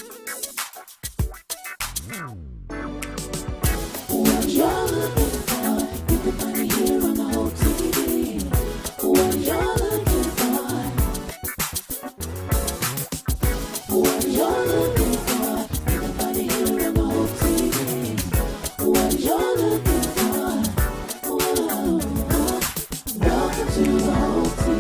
What you're looking for, you can find it here on the whole TV. What you're looking for, what you're looking for, you can find it here on the whole TV. What you're looking for, whoa, welcome to the whole TV.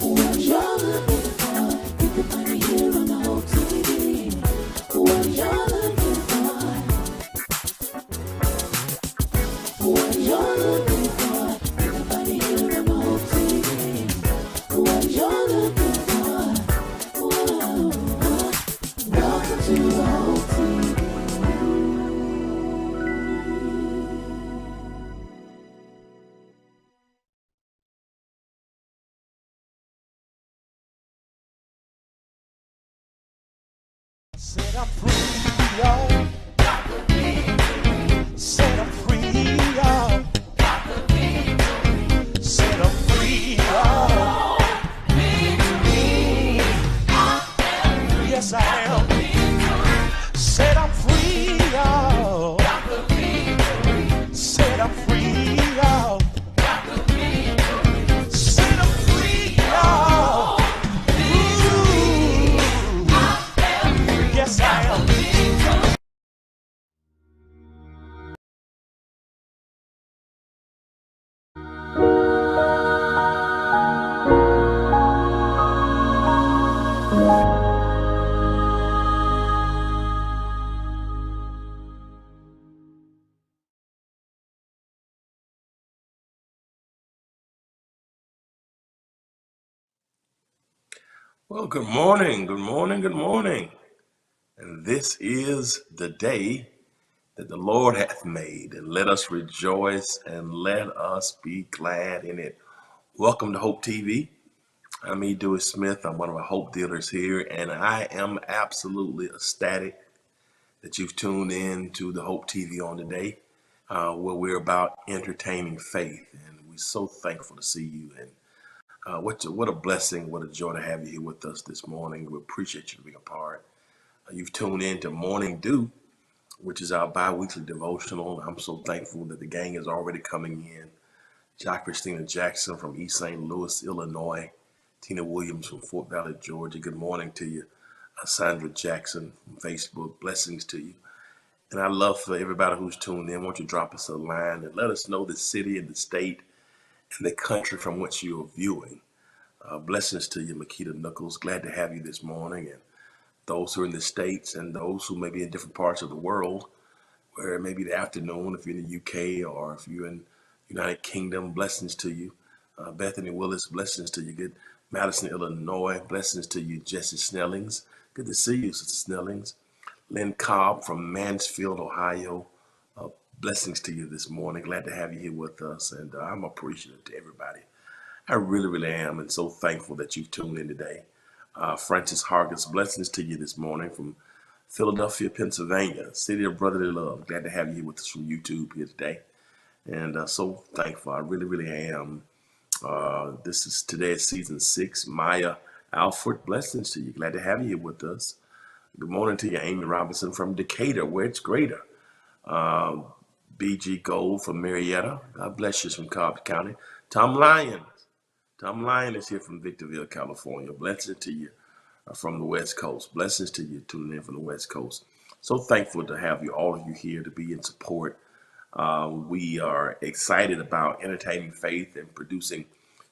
What you're looking for, you can find it here on the whole TV. What you're looking for, what you're looking for, you can find it here on the whole TV. What you're looking for, whoa, welcome to the whole TV. Set I'm free, y'all. Got the victory. Set I'm free, y'all. Got the victory. Set I'm free, y'all. Victory. I am free. Yes, I am. Victory. Set I'm free, y'all. Got the victory. Set I'm free, y'all. Got the victory. Set I'm free, y'all. Yes, I am. Well, good morning, good morning, good morning. And this is the day that the Lord hath made, and let us rejoice and let us be glad in it. Welcome to Hope TV. I'm Dewey Smith. I'm one of our Hope dealers here, and I am absolutely ecstatic that you've tuned in to the Hope TV on today, where we're about entertaining faith. And we're so thankful to see you. And what a blessing, what a joy to have you here with us this morning. We appreciate you being a part. You've tuned in to Morning Dew, which is our bi-weekly devotional. I'm so thankful that the gang is already coming in. Christina Jackson from East St. Louis, Illinois. Tina Williams from Fort Valley, Georgia. Good morning to you. Sandra Jackson from Facebook. Blessings to you. And I love for everybody who's tuned in. Won't you drop us a line and let us know the city and the state and the country from which you are viewing. Blessings to you, Makita Knuckles. Glad to have you this morning. And those who are in the States and those who may be in different parts of the world, where it may be the afternoon, if you're in the UK or if you're in United Kingdom, blessings to you. Bethany Willis, blessings to you. Good. Madison, Illinois, blessings to you. Jesse Snellings, good to see you, Sister Snellings. Lynn Cobb from Mansfield, Ohio, blessings to you this morning. Glad to have you here with us, and I'm appreciative to everybody. I really, really am, and so thankful that you've tuned in today. Francis Hargis, blessings to you this morning from Philadelphia, Pennsylvania, city of brotherly love. Glad to have you here with us from YouTube here today, and so thankful. I really, really am. This is today's season 6. Maya Alford, blessings to you. Glad to have you here with us. Good morning to you, Amy Robinson from Decatur, where it's greater. BG Gold from Marietta. God bless you from Cobb County. Tom Lyons. Tom Lyon is here from Victorville, California. Blessings to you from the West Coast. Blessings to you tuning in from the West Coast. So thankful to have you, all of you here to be in support. We are excited about entertaining faith and producing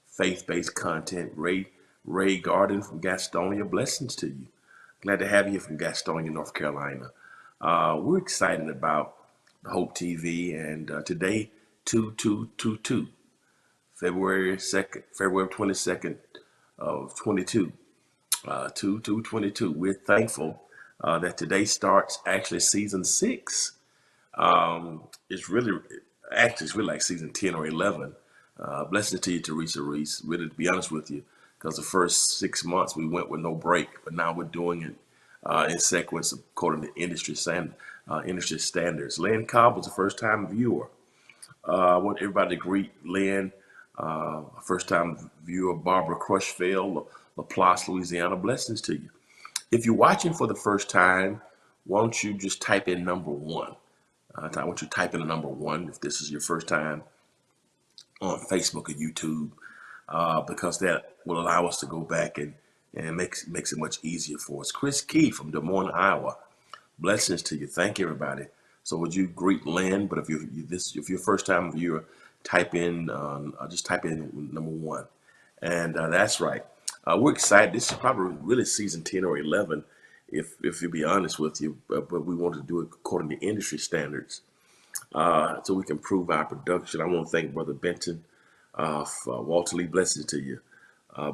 faith-based content. Ray Garden from Gastonia. Blessings to you. Glad to have you from Gastonia, North Carolina. We're excited about Hope TV, and today, 2222, February 22nd of 22, 2222. We're thankful that today starts actually season 6. It's really like season 10 or 11. Blessings to you, Teresa Reese. Really, to be honest with you, because the first 6 months we went with no break, but now we're doing it in sequence according to industry standards. Lynn Cobb was a first-time viewer. I want everybody to greet Lynn, first-time viewer Barbara Crushfield, Laplace, Louisiana. Blessings to you. If you're watching for the first time, why don't you just type in number one? I want you to type in the number one if this is your first time on Facebook or YouTube, because that will allow us to go back and makes it much easier for us. Chris Key from Des Moines, Iowa. Blessings to you. Thank you, everybody. So would you greet Lynn? But if you're first time viewer, type in just type in number one, and that's right. We're excited. This is probably really season 10 or 11, if to be honest with you. But we want to do it according to industry standards, so we can improve our production. I want to thank Brother Benton, Walter Lee. Blessings to you,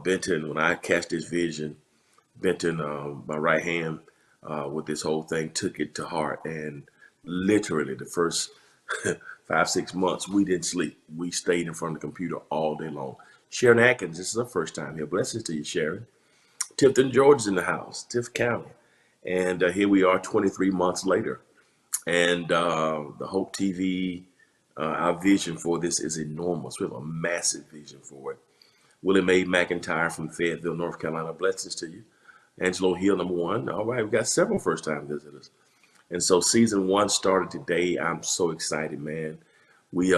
Benton. When I cast this vision, Benton, my right hand, with this whole thing, took it to heart, and literally the first 5-6 months we didn't sleep. We stayed in front of the computer all day long. Sharon Atkins, this is her first time here. Blessings to you, Sharon. Tifton George's in the house, Tiff County, and here we are 23 months later. And the Hope TV, our vision for this is enormous. We have a massive vision for it. Willie Mae McIntyre from Fayetteville, North Carolina. Blessings to you. Angelo Hill, number one. All right, we've got several first-time visitors. And so season 1 started today. I'm so excited, man. We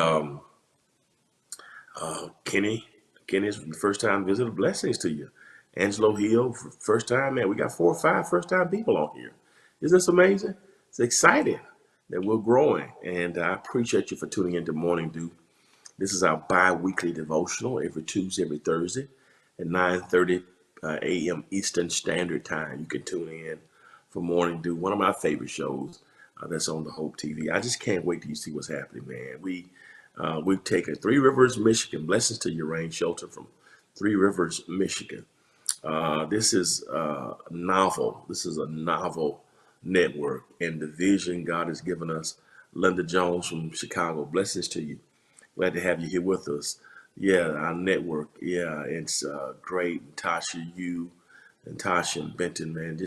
Kenny's first-time visitor. Blessings to you. Angelo Hill, first time, man. We got 4 or 5 first-time people on here. Isn't this amazing? It's exciting that we're growing. And I appreciate you for tuning into Morning Dew. This is our bi-weekly devotional every Tuesday, every Thursday at 9:30 a.m. Eastern Standard Time. You can tune in for Morning Dew, one of my favorite shows that's on the Hope TV. I just can't wait till you see what's happening, man. We've taken Three Rivers, Michigan. Blessings to your rain shelter from Three Rivers, Michigan. This is novel. This is a novel network, and the vision God has given us. Linda Jones from Chicago. Blessings to you. Glad to have you here with us. Yeah, our network. Yeah, it's great. Tasha, you, and Tasha and Benton, man.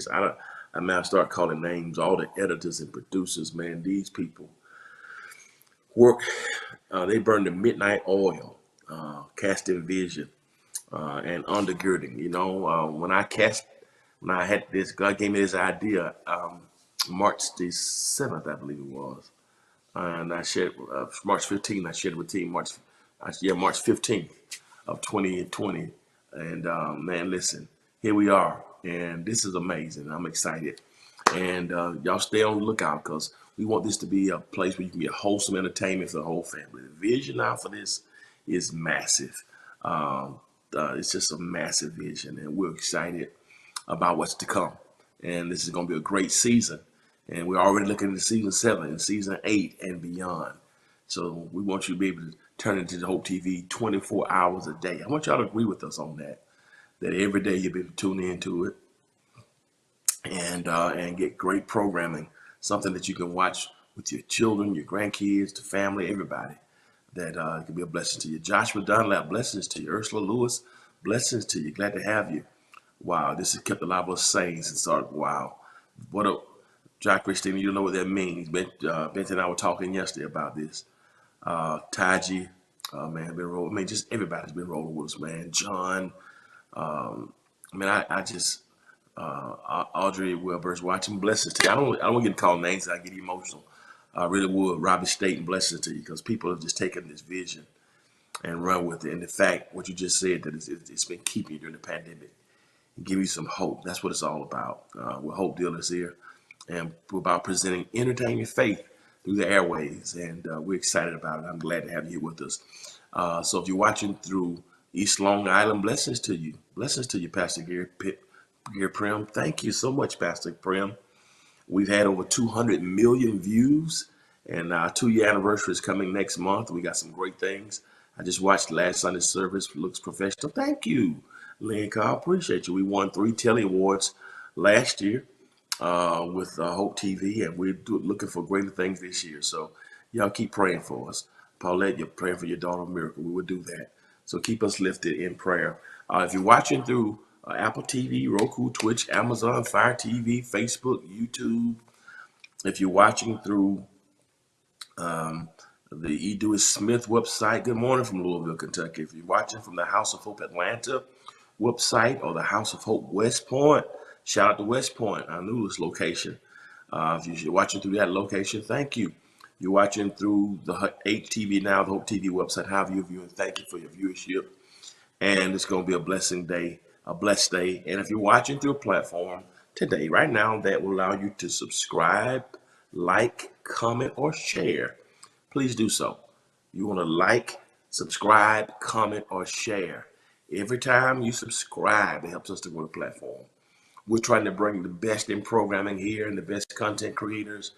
I start calling names. All the editors and producers, man. These people work. They burn the midnight oil, casting vision, and undergirding. You know, when I had this, God gave me this idea. March the 7th, I believe it was. And I shared March 15th. I shared it with team March 15th of 2020. And man, listen, here we are, and this is amazing. I'm excited, and y'all stay on the lookout because we want this to be a place where you can get wholesome entertainment for the whole family. The vision now for this is massive. It's just a massive vision, and we're excited about what's to come. And this is going to be a great season. And we're already looking into season 7 and season 8 and beyond. So we want you to be able to turn into the Hope TV 24 hours a day. I want y'all to agree with us on that every day you'll be tuning into it and get great programming, something that you can watch with your children, your grandkids, the family, everybody. That can be a blessing to you. Joshua Dunlap, blessings to you. Ursula Lewis, blessings to you. Glad to have you. Wow, this has kept a lot of us sane since our, wow. What a Jack Christine, you don't know what that means. Benton and I were talking yesterday about this. Taji, man, been rolling. I mean, just everybody's been rolling with us, man. John, I just Audrey Wilbur's watching. Blessings to you. I don't want to get called names. I get emotional. I really would. Robbie Staten, blessings to you, because people have just taken this vision and run with it. And the fact, what you just said, that it's been keeping you during the pandemic, and give you some hope. That's what it's all about. We're Hope Dealers here, and we're about presenting entertainment faith through the airways, and we're excited about it. I'm glad to have you here with us. So if you're watching through East Long Island, blessings to you. Blessings to you, Pastor Gary Prim. Thank you so much, Pastor Prim. We've had over 200 million views, and our 2-year anniversary is coming next month. We got some great things. I just watched last Sunday's service. Looks professional. Thank you, Lynn Carl. Appreciate you. We won 3 Telly Awards last year with Hope TV, and we're looking for greater things this year. So y'all keep praying for us. Paulette, you're praying for your daughter Miracle. We will do that. So keep us lifted in prayer. If you're watching through Apple TV, Roku, Twitch, Amazon, Fire TV, Facebook, YouTube, if you're watching through the E. Dewey Smith website, good morning from Louisville, Kentucky. If you're watching from the House of Hope Atlanta website or the House of Hope West Point, shout out to West Point, our newest location. If you're watching through that location, thank you. You're watching through the HTV Now, the Hope TV website, however you're viewing, thank you for your viewership. And it's going to be a blessed day. And if you're watching through a platform today, right now, that will allow you to subscribe, like, comment, or share, please do so. You want to like, subscribe, comment, or share. Every time you subscribe, it helps us to grow the platform. We're trying to bring the best in programming here and the best content creators.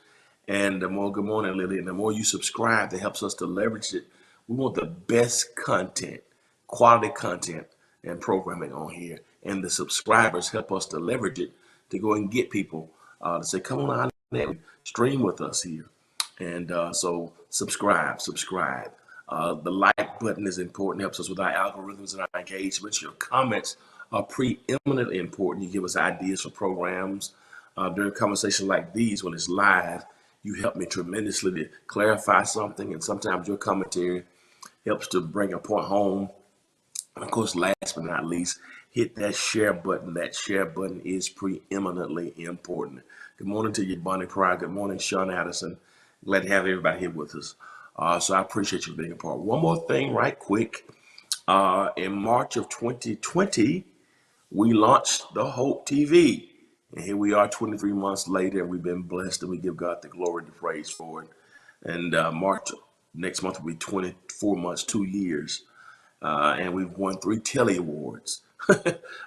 And the more, good morning, Lily, and the more you subscribe, that helps us to leverage it. We want the best content, quality content and programming on here. And the subscribers help us to leverage it to go and get people to say, come on out and stream with us here. And so subscribe. The like button is important, helps us with our algorithms and our engagements. Your comments are preeminently important. You give us ideas for programs. During conversations like these, when it's live, you help me tremendously to clarify something. And sometimes your commentary helps to bring a point home. And of course, last but not least, hit that share button. That share button is preeminently important. Good morning to you, Bonnie Pryor. Good morning, Sean Addison. Glad to have everybody here with us. So I appreciate you being a part. One more thing right quick. In March of 2020, we launched the Hope TV. And here we are 23 months later, and we've been blessed, and we give God the glory and the praise for it. And March next month will be 24 months, 2 years. And we've won 3 Telly Awards.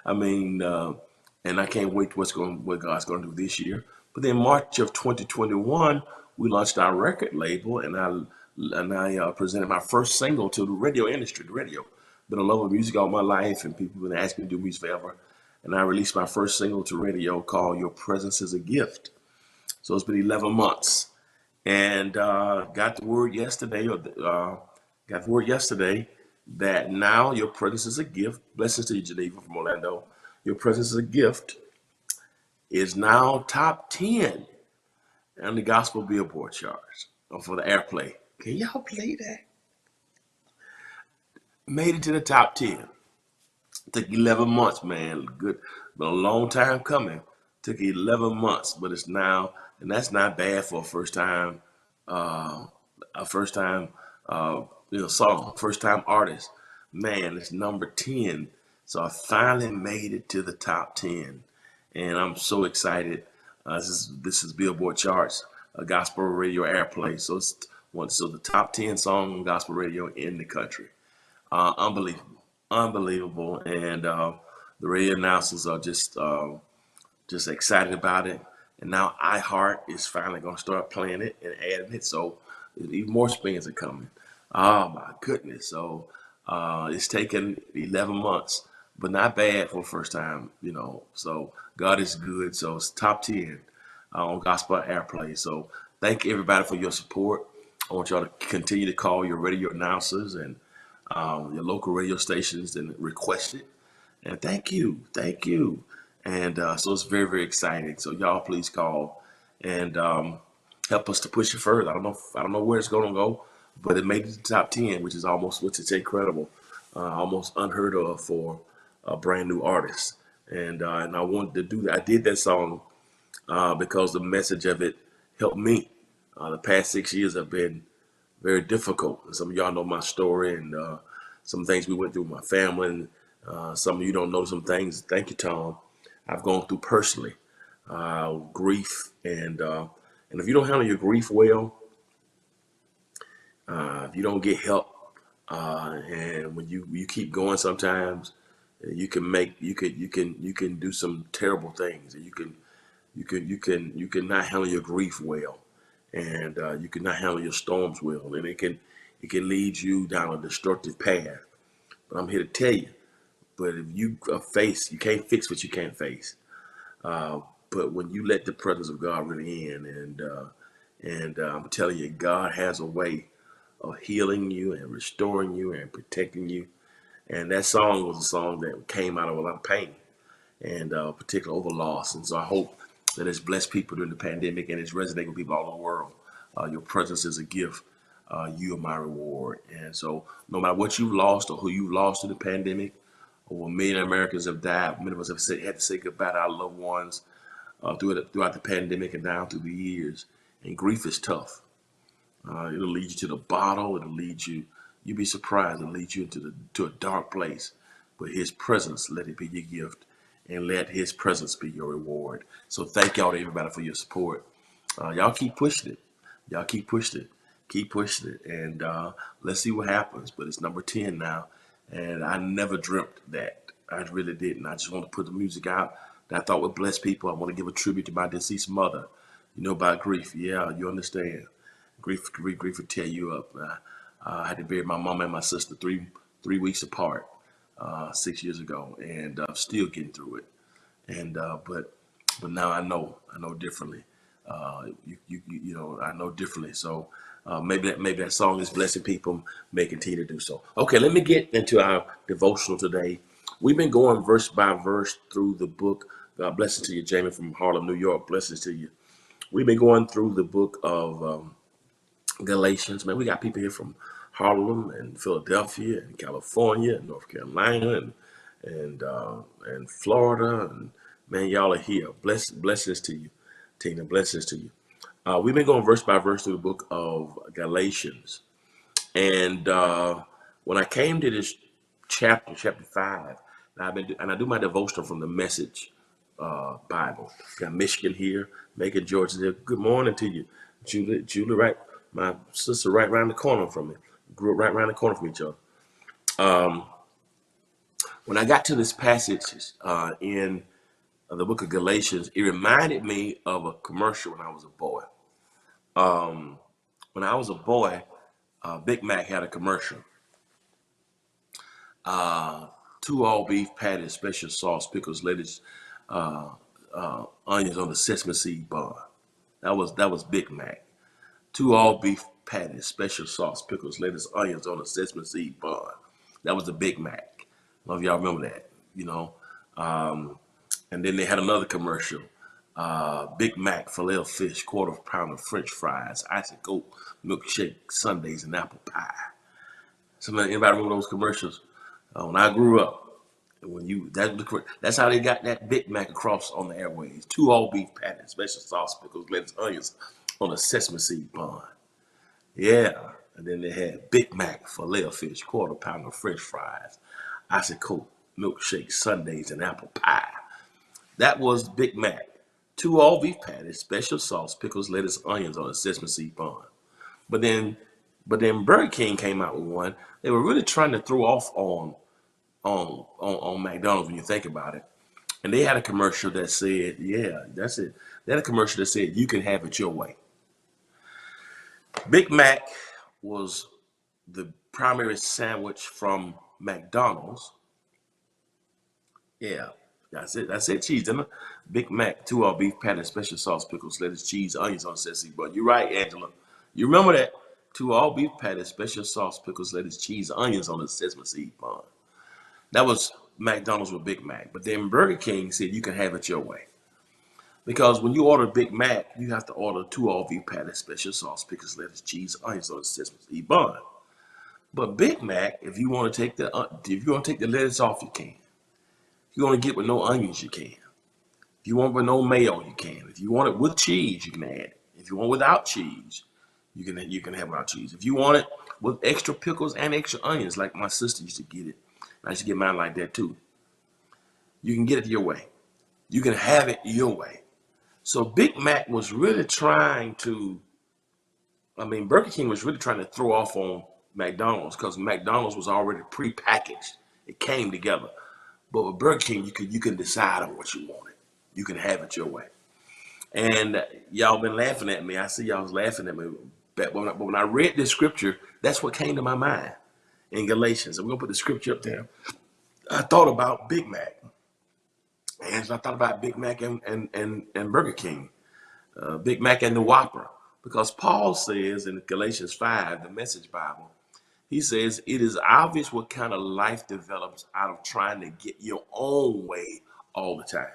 I mean, and I can't wait what God's going to do this year. But then March of 2021, we launched our record label, and I presented my first single to the radio industry. The radio, been a love of music all my life, and people have been asking me to do music forever. And I released my first single to radio called "Your Presence Is a Gift." So it's been 11 months, and got the word yesterday, that now your presence is a gift. Blessings to you, Geneva from Orlando. Your presence is a gift is now top 10 on the gospel Billboard charts for the airplay. Can y'all play that? Made it to the top 10. Took 11 months, man. Good, been a long time coming. Took 11 months, but it's now, and that's not bad for a first time song, first time artist. Man, it's number 10. So I finally made it to the top 10, and I'm so excited. This is Billboard charts, gospel radio airplay. So so the top 10 song on gospel radio in the country. Unbelievable, and the radio announcers are just excited about it. And now iHeart is finally going to start playing it and adding it, so even more spins are coming. Oh my goodness! So it's taken 11 months, but not bad for the first time, So God is good. So it's top 10 on gospel airplay. So thank everybody for your support. I want y'all to continue to call your radio announcers and your local radio stations and request it. And thank you. And so it's very, very exciting. So y'all please call and help us to push it further. I don't know where it's going to go, but it made it to the top 10, which is incredible, almost unheard of for a brand new artist. And I wanted to do that. I did that song because the message of it helped me. The past 6 years have been very difficult. Some of y'all know my story and some things we went through with my family. And some of you don't know some things. Thank you, Tom. I've gone through personally, grief. And if you don't handle your grief well, if you don't get help, and when you keep going, sometimes you can do some terrible things. And you can not handle your grief well, and you can not handle your storms well, and it can lead you down a destructive path. But I'm here to tell you, but if you you can't fix what you can't face. But when you let the presence of God really in, and I'm telling you, God has a way of healing you and restoring you and protecting you. And that song was a song that came out of a lot of pain and particularly over loss. And so I hope that it's blessed people during the pandemic and it's resonating with people all over the world. Your presence is a gift. You are my reward. And so no matter what you lost or who you lost in the pandemic, over a million Americans have died. Many of us have had to say goodbye to our loved ones throughout the pandemic and down through the years. And grief is tough. It'll lead you to the bottle. It'll lead you. You'll be surprised. It'll lead you to a dark place. But His presence, let it be your gift, and let His presence be your reward. So thank y'all to everybody for your support. Y'all keep pushing it. Y'all keep pushing it. Keep pushing it, and let's see what happens. But it's number 10 now, and I never dreamt that. I really didn't. I just want to put the music out that I thought would bless people. I want to give a tribute to my deceased mother. You know about grief. Yeah, you understand. Grief would tear you up. I had to bury my mom and my sister three weeks apart 6 years ago, and still getting through it. And but now I know differently. You know, I know differently. So maybe that song is blessing people. May continue to do so. Okay, let me get into our devotional today. We've been going verse by verse through the book. God blessings to you, Jamie from Harlem, New York. Blessings to you. We've been going through the book of Galatians. Man, we got people here from Harlem and Philadelphia and California and North Carolina and Florida, and man, y'all are here. Blessings to you, Tina. Blessings to you. We've been going verse by verse through the book of Galatians, and when I came to this chapter 5, and I do my devotional from the Message Bible. Got Michigan here, Macon, Georgia there. Good morning to you, Julie. Right, my sister, right around the corner from me. Grew up right around the corner from each other. When I got to this passage in the book of Galatians, it reminded me of a commercial when I was a boy. When I was a boy, Big Mac had a commercial. 2 all beef patties, special sauce, pickles, lettuce, onions on the sesame seed bun. That was Big Mac. 2 all beef patties, special sauce, pickles, lettuce, onions on a sesame seed bun. That was the Big Mac. I don't know if y'all remember that, you know. And then they had another commercial. Big Mac, filet of fish, quarter pound of French fries, icicle milkshake, sundaes, and apple pie. Anybody remember those commercials? When I grew up, that's how they got that Big Mac across on the airways. 2 all beef patties, special sauce, pickles, lettuce, onions on a sesame seed bun. Yeah. And then they had Big Mac, filet of fish, quarter pound of French fries, icicle milkshake, sundaes, and apple pie. That was Big Mac. 2 all beef patties, special sauce, pickles, lettuce, onions on a sesame seed bun. But then Burger King came out with one. They were really trying to throw off on McDonald's when you think about it. And they had a commercial that said, yeah, that's it. They had a commercial that said, you can have it your way. Big Mac was the primary sandwich from McDonald's. Yeah, that's it. Cheese, didn't it? Big Mac, 2 all beef patty, special sauce, pickles, lettuce, cheese, onions on sesame bun. You're right, Angela. You remember that? 2 all beef patty, special sauce, pickles, lettuce, cheese, onions on the sesame seed bun. That was McDonald's with Big Mac. But then Burger King said you can have it your way. Because when you order Big Mac, you have to order 2 all beef patty, special sauce, pickles, lettuce, cheese, onions on the sesame seed bun. But Big Mac, if you want to take the lettuce off, you can. If you want to get with no onions, you can. If you want with no mayo, you can. If you want it with cheese, you can add it. If you want without cheese, you can have without cheese. If you want it with extra pickles and extra onions, like my sister used to get it, I used to get mine like that too. You can get it your way. You can have it your way. So Big Mac was really Burger King was really trying to throw off on McDonald's because McDonald's was already prepackaged. It came together. But with Burger King, you can decide on what you wanted. You can have it your way. And y'all been laughing at me. I see y'all was laughing at me. But when I read this scripture, that's what came to my mind in Galatians. And we're going to put the scripture up there. I thought about Big Mac. And so I thought about Big Mac and Burger King. Big Mac and the Whopper. Because Paul says in Galatians 5, the Message Bible, He says it is obvious what kind of life develops out of trying to get your own way all the time.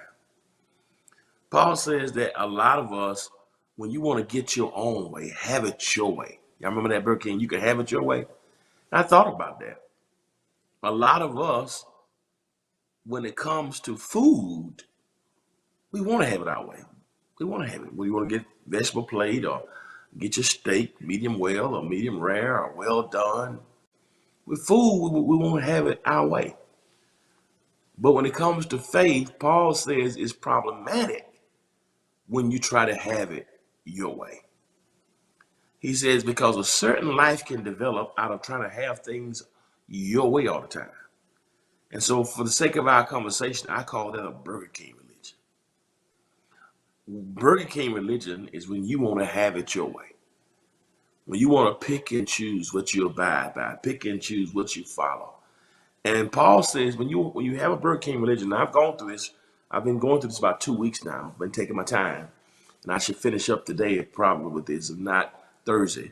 Paul says that a lot of us, when you want to get your own way, have it your way. Y'all remember that Burger King? You can have it your way. I thought about that. A lot of us, when it comes to food, we want to have it our way. We want to have it. We want to get vegetable plate or get your steak medium well or medium rare or well done. With food, we want to have it our way. But when it comes to faith, Paul says it's problematic when you try to have it your way. He says because a certain life can develop out of trying to have things your way all the time. And so for the sake of our conversation, I call that a Burger King religion. Burger King religion is when you want to have it your way. When you want to pick and choose what you abide by, pick and choose what you follow. And Paul says when you have a Burger King religion, I've gone through this, I've been going through this about 2 weeks now, I've been taking my time. And I should finish up today probably with this, if not Thursday.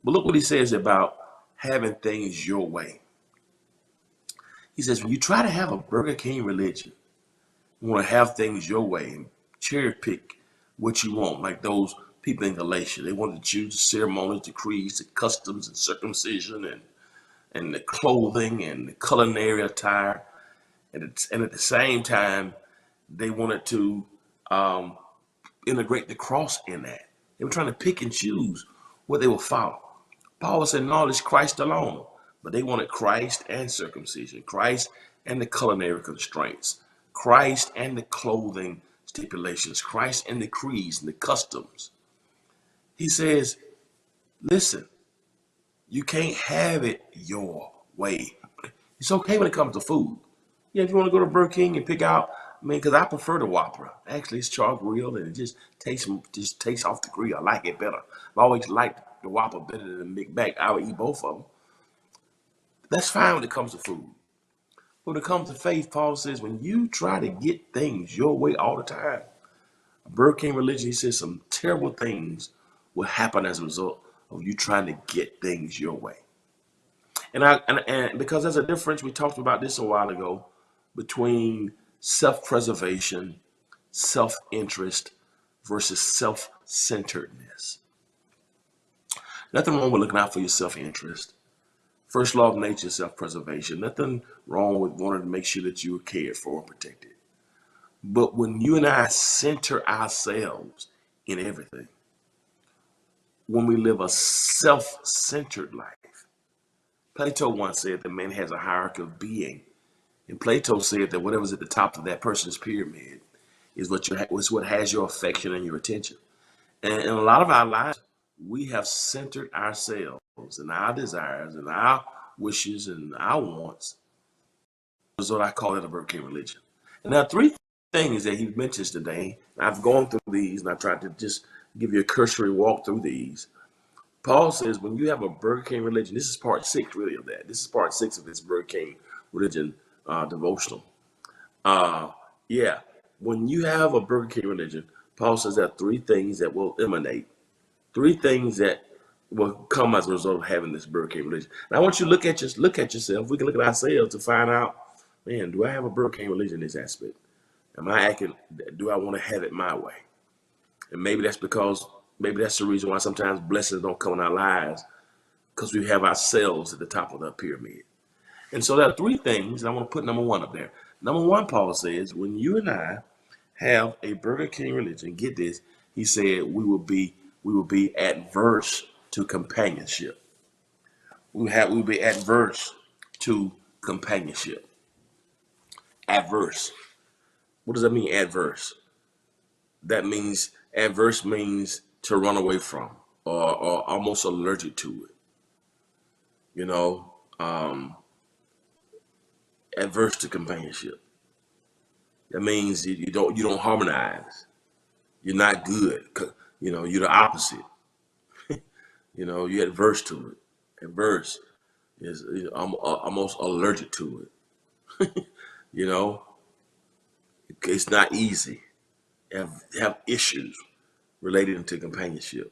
But look what he says about having things your way. He says, when you try to have a Burger King religion, you want to have things your way and cherry pick what you want, like those people in Galatia. They wanted to choose the ceremonies, the creeds, the customs, and circumcision, and the clothing and the culinary attire. And at the same time, they wanted to integrate the cross in that. They were trying to pick and choose what they would follow. Paul said, no, it's Christ alone. But they wanted Christ and circumcision, Christ and the culinary constraints, Christ and the clothing stipulations, Christ and the creeds and the customs. He says, listen, you can't have it your way. It's okay when it comes to food. Yeah, if you want to go to Burger King and pick out, because I prefer the Whopper. Actually, it's char grilled and it just tastes off the grill. I like it better. I've always liked the Whopper better than the Big Mac. I would eat both of them. That's fine when it comes to food. When it comes to faith, Paul says, when you try to get things your way all the time, Burger King religion, he says some terrible things will happen as a result of you trying to get things your way. And because there's a difference, we talked about this a while ago, between self-preservation, self-interest versus self-centeredness. Nothing wrong with looking out for your self-interest. First law of nature is self-preservation. Nothing wrong with wanting to make sure that you are cared for and protected. But when you and I center ourselves in everything, when we live a self-centered life, Plato once said that man has a hierarchy of being. And Plato said that whatever's at the top of that person's pyramid is what has your affection and your attention. And in a lot of our lives, we have centered ourselves and our desires and our wishes and our wants. That's what I call it a Burger King religion. And there are three things that he mentions today. I've gone through these and I tried to just give you a cursory walk through these. Paul says when you have a Burger King religion, this is part 6 really of that. This is part 6 of this Burger King religion devotional. When you have a Burger King religion, Paul says there are 3 things that will emanate. 3 things that will come as a result of having this Burger King religion. And I want you to look at yourself. We can look at ourselves to find out, man, do I have a Burger King religion in this aspect? Do I want to have it my way? And maybe that's the reason why sometimes blessings don't come in our lives, because we have ourselves at the top of the pyramid. And so there are 3 things, and I want to put number 1 up there. Number 1, Paul says, when you and I have a Burger King religion, get this, he said we will be adverse to companionship. We will be adverse to companionship. Adverse. What does that mean, adverse? Adverse means to run away from or almost allergic to it. Adverse to companionship. That means you don't harmonize. You're not good. You're the opposite. You're adverse to it. Adverse is almost allergic to it. It's not easy. Have issues related to companionship.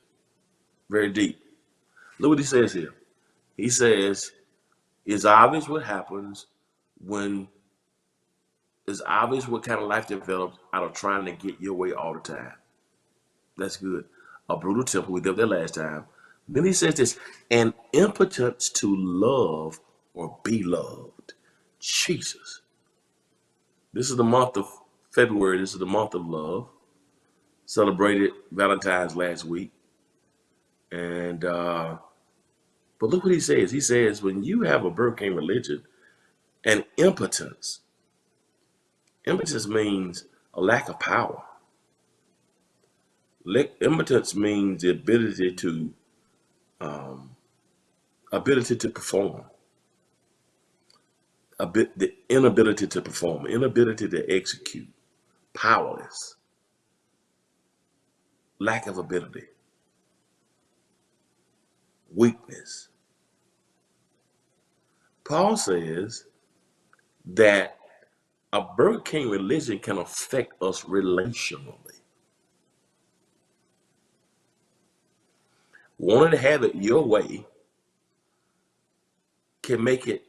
Very deep. Look what he says here. He says It's obvious what happens when it's obvious what kind of life develops out of trying to get your way all the time. That's good. A brutal temper, we did that last time. Then he says this, an impotence to love or be loved. Jesus. This is the month of February. This is the month of love. Celebrated Valentine's last week. And but look what he says. He says, when you have a Burger religion, an impotence. Impotence means a lack of power. Impotence means the ability to perform. The inability to perform, inability to execute, powerless, lack of ability, weakness. Paul says that a Burger King religion can affect us relationally. Wanting to have it your way can make it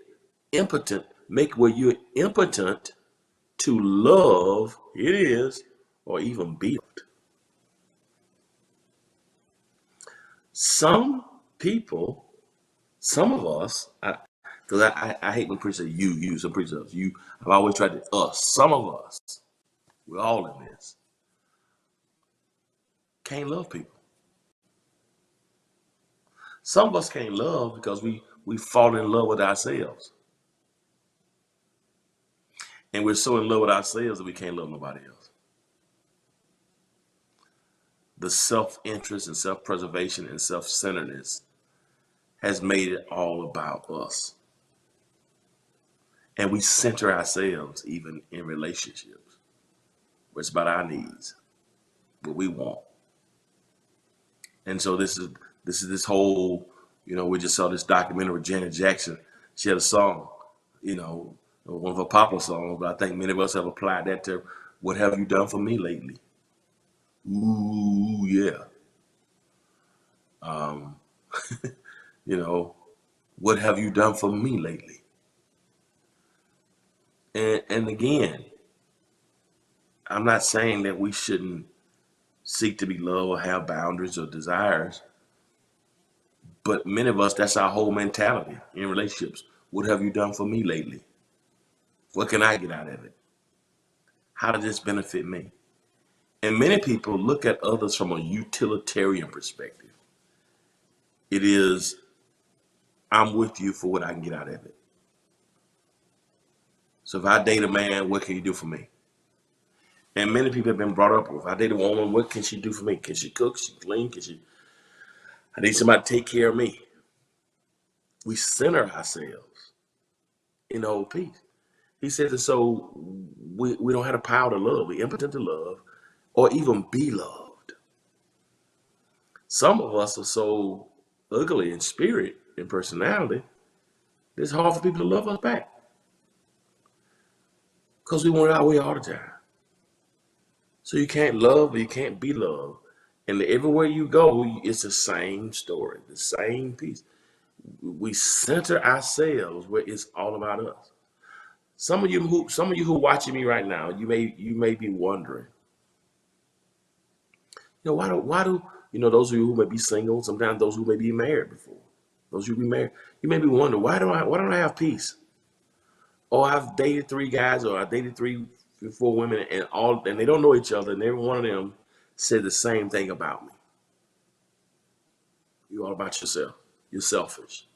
impotent, make where you're impotent to love, it is, or even be loved. Some people, some of us, because I hate when preachers say you, some preachers, you, I've always tried to, us, some of us, we're all in this, can't love people. Some of us can't love because we fall in love with ourselves. And we're so in love with ourselves that we can't love nobody else. The self-interest and self-preservation and self-centeredness has made it all about us. And we center ourselves even in relationships, where it's about our needs, what we want. And so this is this whole, we just saw this documentary with Janet Jackson. She had a song, one of her popular songs, but I think many of us have applied that to what have you done for me lately? Ooh, yeah. What have you done for me lately? And again, I'm not saying that we shouldn't seek to be loved or have boundaries or desires, but many of us, that's our whole mentality in relationships. What have you done for me lately? What can I get out of it? How does this benefit me? And many people look at others from a utilitarian perspective. It is, I'm with you for what I can get out of it. So if I date a man, what can you do for me? And many people have been brought up with, if I date a woman, what can she do for me? Can she cook? She clean? I need somebody to take care of me. We center ourselves in the whole piece. He says, and so we don't have the power to love. We're impotent to love or even be loved. Some of us are so ugly in spirit and personality, it's hard for people to love us back. Because we want it our way all the time. So you can't love or you can't be loved. And everywhere you go, it's the same story, the same piece. We center ourselves where it's all about us. Some of you who are watching me right now, you may be wondering, why do those of you who may be single, sometimes those who may be married before, those who be married, you may be wondering, why don't I have peace? Or I've dated 3 guys, or I've dated 4 women, and they don't know each other, and every one of them said the same thing about me. You're all about yourself. You're selfish.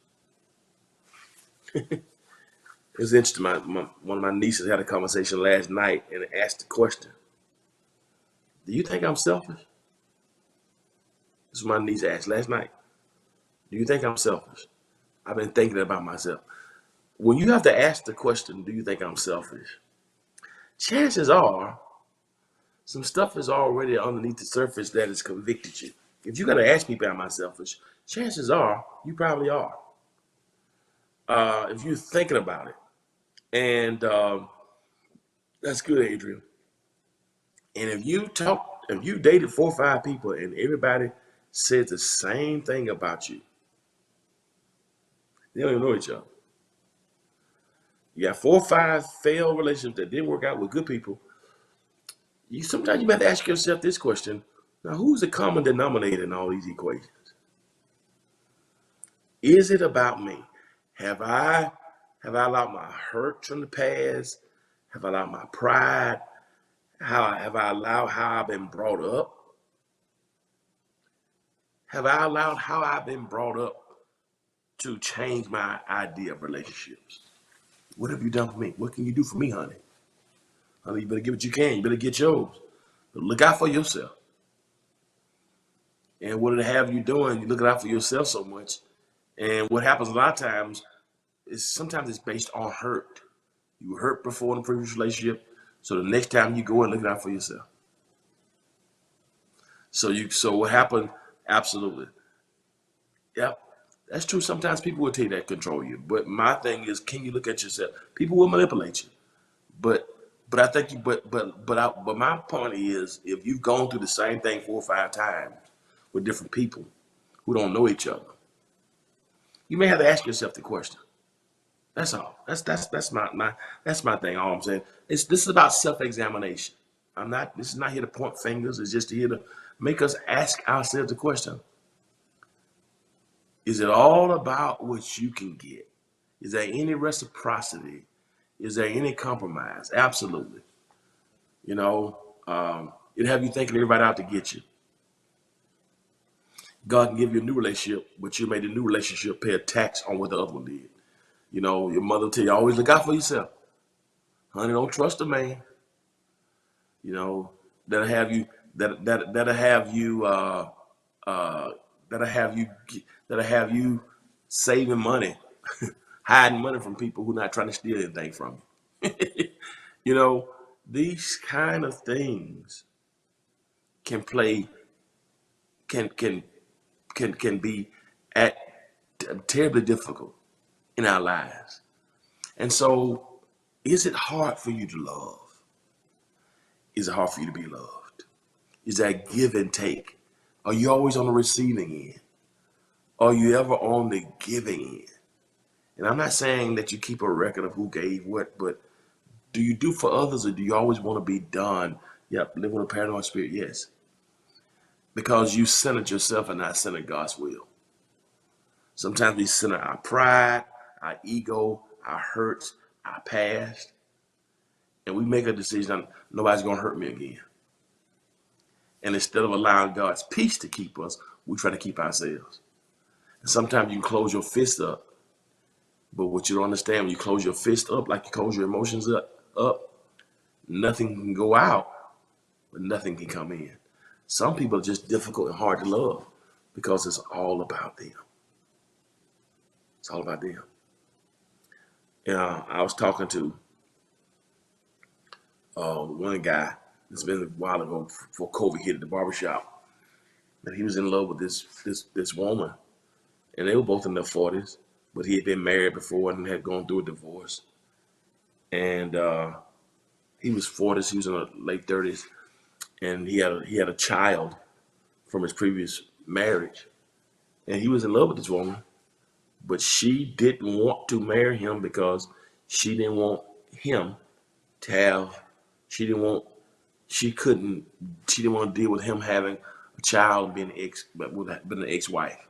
It was interesting. One of my nieces had a conversation last night and asked the question, do you think I'm selfish? This is what my niece asked last night. Do you think I'm selfish? I've been thinking about myself. When you have to ask the question, do you think I'm selfish? Chances are some stuff is already underneath the surface that has convicted you. If you got to ask me, am I selfish? Chances are you probably are. If you're thinking about it. And that's good, Adrian. And if you dated 4 or 5 people and everybody said the same thing about you, they don't even know each other. You got 4 or 5 failed relationships that didn't work out with good people. Sometimes you have to ask yourself this question: now, who's the common denominator in all these equations? Is it about me? Have I have I allowed my hurt from the past? Have I allowed my pride? How have I allowed how I've been brought up? Have I allowed how I've been brought up to change my idea of relationships? What have you done for me? What can you do for me, honey? Honey, you better get what you can. You better get yours. But look out for yourself. And what it have you doing? You looking out for yourself so much. And what happens a lot of times is sometimes it's based on hurt. You were hurt before in a previous relationship, so the next time you go and look out for yourself. So what happened? Absolutely. Yep. That's true. Sometimes people will take that control you. But my thing is, can you look at yourself? People will manipulate you. But I think you but my point is, if you've gone through the same thing 4 or 5 times with different people who don't know each other, you may have to ask yourself the question. That's all. That's my thing. All I'm saying. This is about self-examination. This is not here to point fingers. It's just here to make us ask ourselves the question. Is it all about what you can get? Is there any reciprocity? Is there any compromise? Absolutely. You know, it have you thinking everybody out to get you. God can give you a new relationship, but you made the new relationship pay a tax on what the other one did. You know, your mother tell you always look out for yourself. Honey, don't trust a man. You know, that'll have you that'll have you that'll have you that'll have you saving money, hiding money from people who are not trying to steal anything from you. You know, these kind of things can play can be at terribly difficult in our lives. And so, is it hard for you to love? Is it hard for you to be loved? Is that give and take? Are you always on the receiving end? Are you ever on the giving end? And I'm not saying that you keep a record of who gave what, but do you do for others, or do you always want to be done? Yep, live with a paranoid spirit, yes. Because you centered yourself and not centered God's will. Sometimes we center our pride, our ego, our hurts, our past, and we make a decision, nobody's going to hurt me again. And instead of allowing God's peace to keep us, we try to keep ourselves. And sometimes you can close your fist up, but what you don't understand, when you close your fist up, like you close your emotions up, nothing can go out, but nothing can come in. Some people are just difficult and hard to love because it's all about them. It's all about them. I was talking to one guy. It's been a while ago before COVID hit at the barbershop, and he was in love with this woman, and they were both in their 40s, but he had been married before and had gone through a divorce, and he was 40s, he was in the late 30s, and he had a child from his previous marriage, and he was in love with this woman, but she didn't want to marry him because she didn't want him to have. She didn't want. She couldn't. She didn't want to deal with him having a child and being an ex-wife.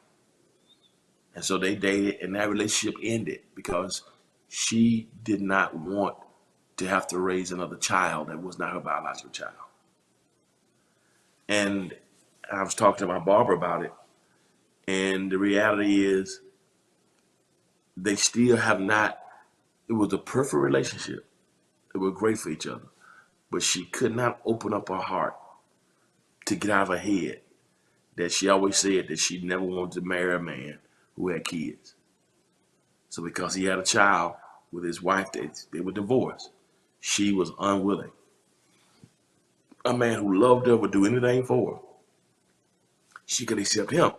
And so they dated, and that relationship ended because she did not want to have to raise another child that was not her biological child. And I was talking to my barber about it, and the reality is they still have not. It was a perfect relationship. They were great for each other, but she could not open up her heart to get out of her head that she always said that she never wanted to marry a man who had kids. So because he had a child with his wife, they were divorced. She was unwilling. A man who loved her would do anything for her. She could accept him,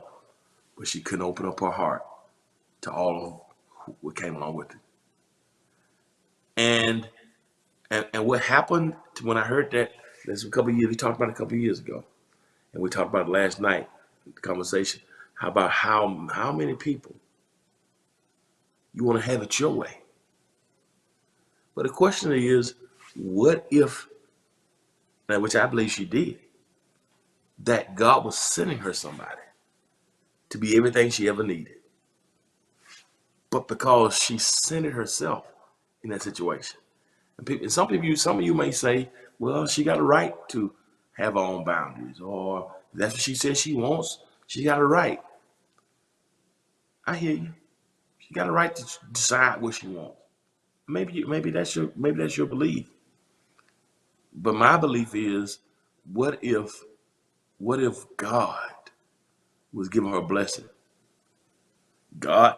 but she couldn't open up her heart to all of what came along with it. And what happened when I heard that, there's a couple of years, we talked about it a couple of years ago, and we talked about it last night, the conversation, about how many people you want to have it your way. But the question is, what if, and which I believe she did, that God was sending her somebody to be everything she ever needed. But because she centered herself in that situation. And some of you may say, well, she got a right to have her own boundaries, or that's what she says she wants. She got a right. I hear you. She got a right to decide what she wants. Maybe that's your belief. But my belief is, what if God was giving her a blessing? God,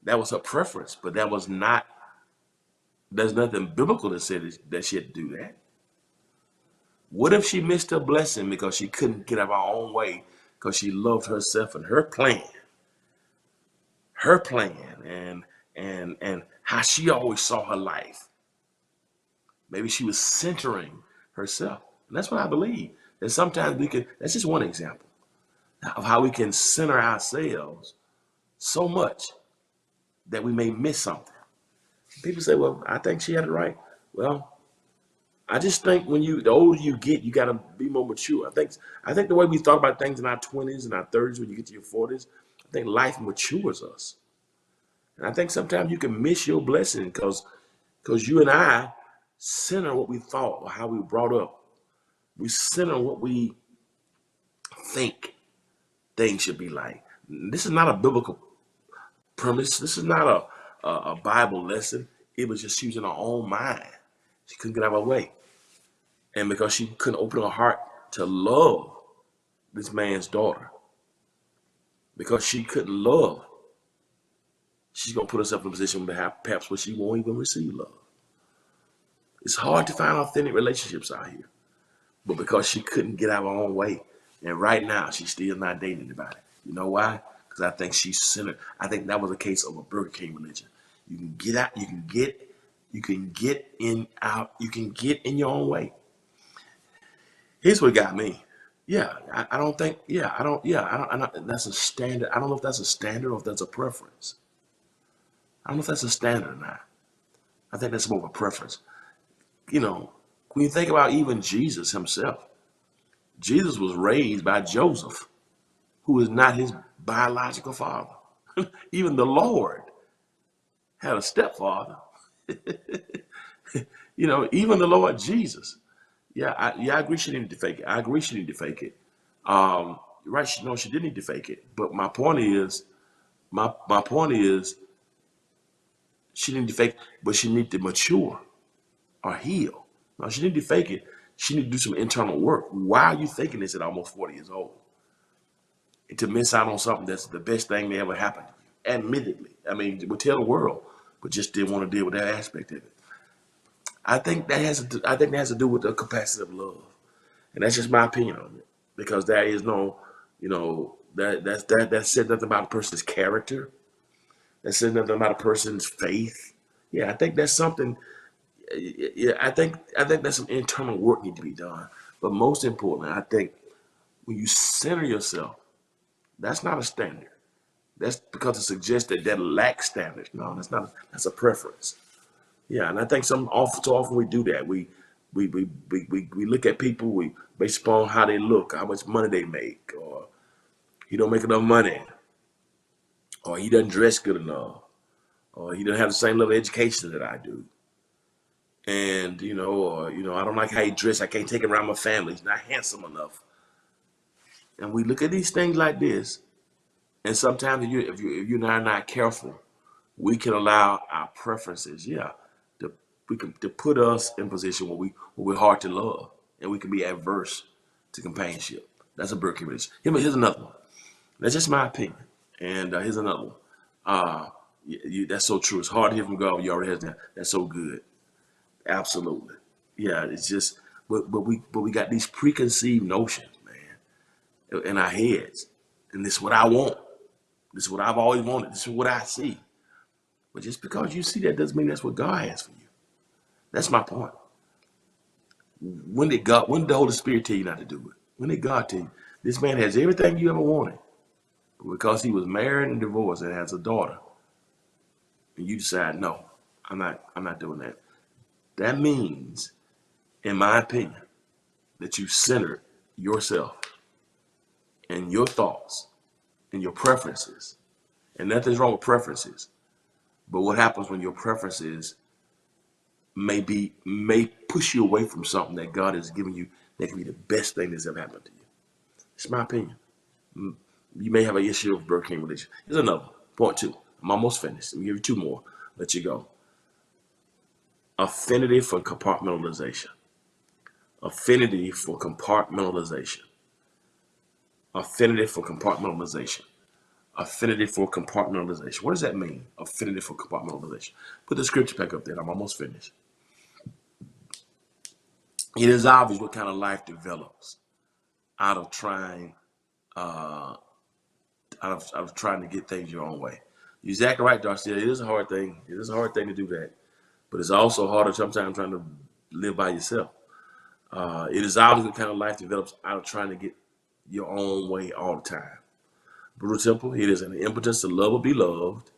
that was her preference, but there's nothing biblical that said that she had to do that. What if she missed her blessing because she couldn't get out of her own way because she loved herself and her plan, and how she always saw her life. Maybe she was centering herself. And that's what I believe. That sometimes that's just one example of how we can center ourselves so much that we may miss something. People say, well, I think she had it right. Well, I just think the older you get, you got to be more mature. I think the way we thought about things in our 20s and our 30s, when you get to your 40s, I think life matures us. And I think sometimes you can miss your blessing because you and I center what we thought or how we were brought up. We center what we think things should be like. This is not a biblical premise. This is not a Bible lesson. It was just using her own mind. She couldn't get out of her way. And because she couldn't open her heart to love this man's daughter, because she couldn't love, she's going to put herself in a position perhaps where she won't even receive love. It's hard to find authentic relationships out here. But because she couldn't get out of her own way, and right now she's still not dating anybody. You know why? Because I think she's centered. I think that was a case of a Burger King religion. You can get out, you can get in your own way. Here's what got me. That's a standard. I don't know if that's a standard or if that's a preference. I don't know if that's a standard or not. I think that's more of a preference. When you think about even Jesus himself, Jesus was raised by Joseph, who is not his biological father. Even the Lord had a stepfather. Even the Lord Jesus. I agree she didn't need to fake it. I agree she didn't need to fake it. Right, she didn't need to fake it. But my point is, she didn't need to fake it, but she needed to mature or heal. No, she didn't need to fake it. She needed to do some internal work. Why are you thinking this at almost 40 years old? And to miss out on something that's the best thing that ever happened to you. Admittedly. I mean, we'll tell the world, but just didn't want to deal with that aspect of it. I think that has to do with the capacity of love. And that's just my opinion on it. Because there is no, that said nothing about a person's character. That said nothing about a person's faith. Yeah, I think that's something. Yeah, I think there's some internal work need to be done. But most importantly, I think when you center yourself, that's not a standard. That's because it suggests that lacks standards. No, that's not. That's a preference. Yeah, and I think so often we do that. We look at people based upon how they look, how much money they make, or he don't make enough money, or he doesn't dress good enough, or he doesn't have the same level of education that I do. And I don't like how he dressed. I can't take him around my family. He's not handsome enough. And we look at these things like this, and sometimes if you're not careful, we can allow our preferences, to put us in a position where we're hard to love, and we can be adverse to companionship. That's a Burke religion. Here's another one. That's just my opinion. And here's another one. That's so true. It's hard to hear from God. You already have that. That's so good. Absolutely. Yeah, it's just, but we got these preconceived notions, man, in our heads. And this is what I want. This is what I've always wanted. This is what I see. But just because you see that doesn't mean that's what God has for you. That's my point. When did the Holy Spirit tell you not to do it? When did God tell you? This man has everything you ever wanted. But because he was married and divorced and has a daughter, and you decide, no, I'm not doing that. That means, in my opinion, that you centered yourself and your thoughts and your preferences. And nothing's wrong with preferences. But what happens when your preferences may push you away from something that God has given you that can be the best thing that's ever happened to you? It's my opinion. You may have an issue with Burger King religion. Here's another point two. I'm almost finished. Let me give you two more. Let you go. Affinity for compartmentalization. Affinity for compartmentalization. Affinity for compartmentalization. Affinity for compartmentalization. What does that mean? Affinity for compartmentalization. Put the scripture back up there. I'm almost finished. It is obvious what kind of life develops out of trying out of trying to get things your own way. You're exactly right, Darcy. It is a hard thing. It is a hard thing to do that. But it's also harder sometimes trying to live by yourself. It is obvious what kind of life develops out of trying to get your own way all the time. Brutal Temple, it is an impotence to love or be loved.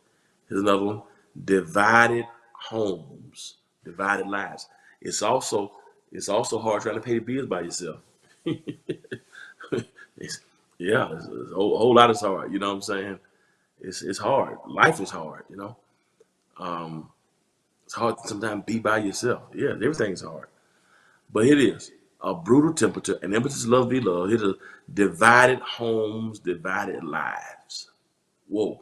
Here's another one. Divided homes, divided lives. It's also hard trying to pay the bills by yourself. it's, it's a whole lot is hard. You know what I'm saying? It's hard. Life is hard. You know, it's hard to sometimes be by yourself. Yeah, everything's hard. But it is a brutal temperature, an impetus to love be loved. It is divided homes, divided lives. Whoa.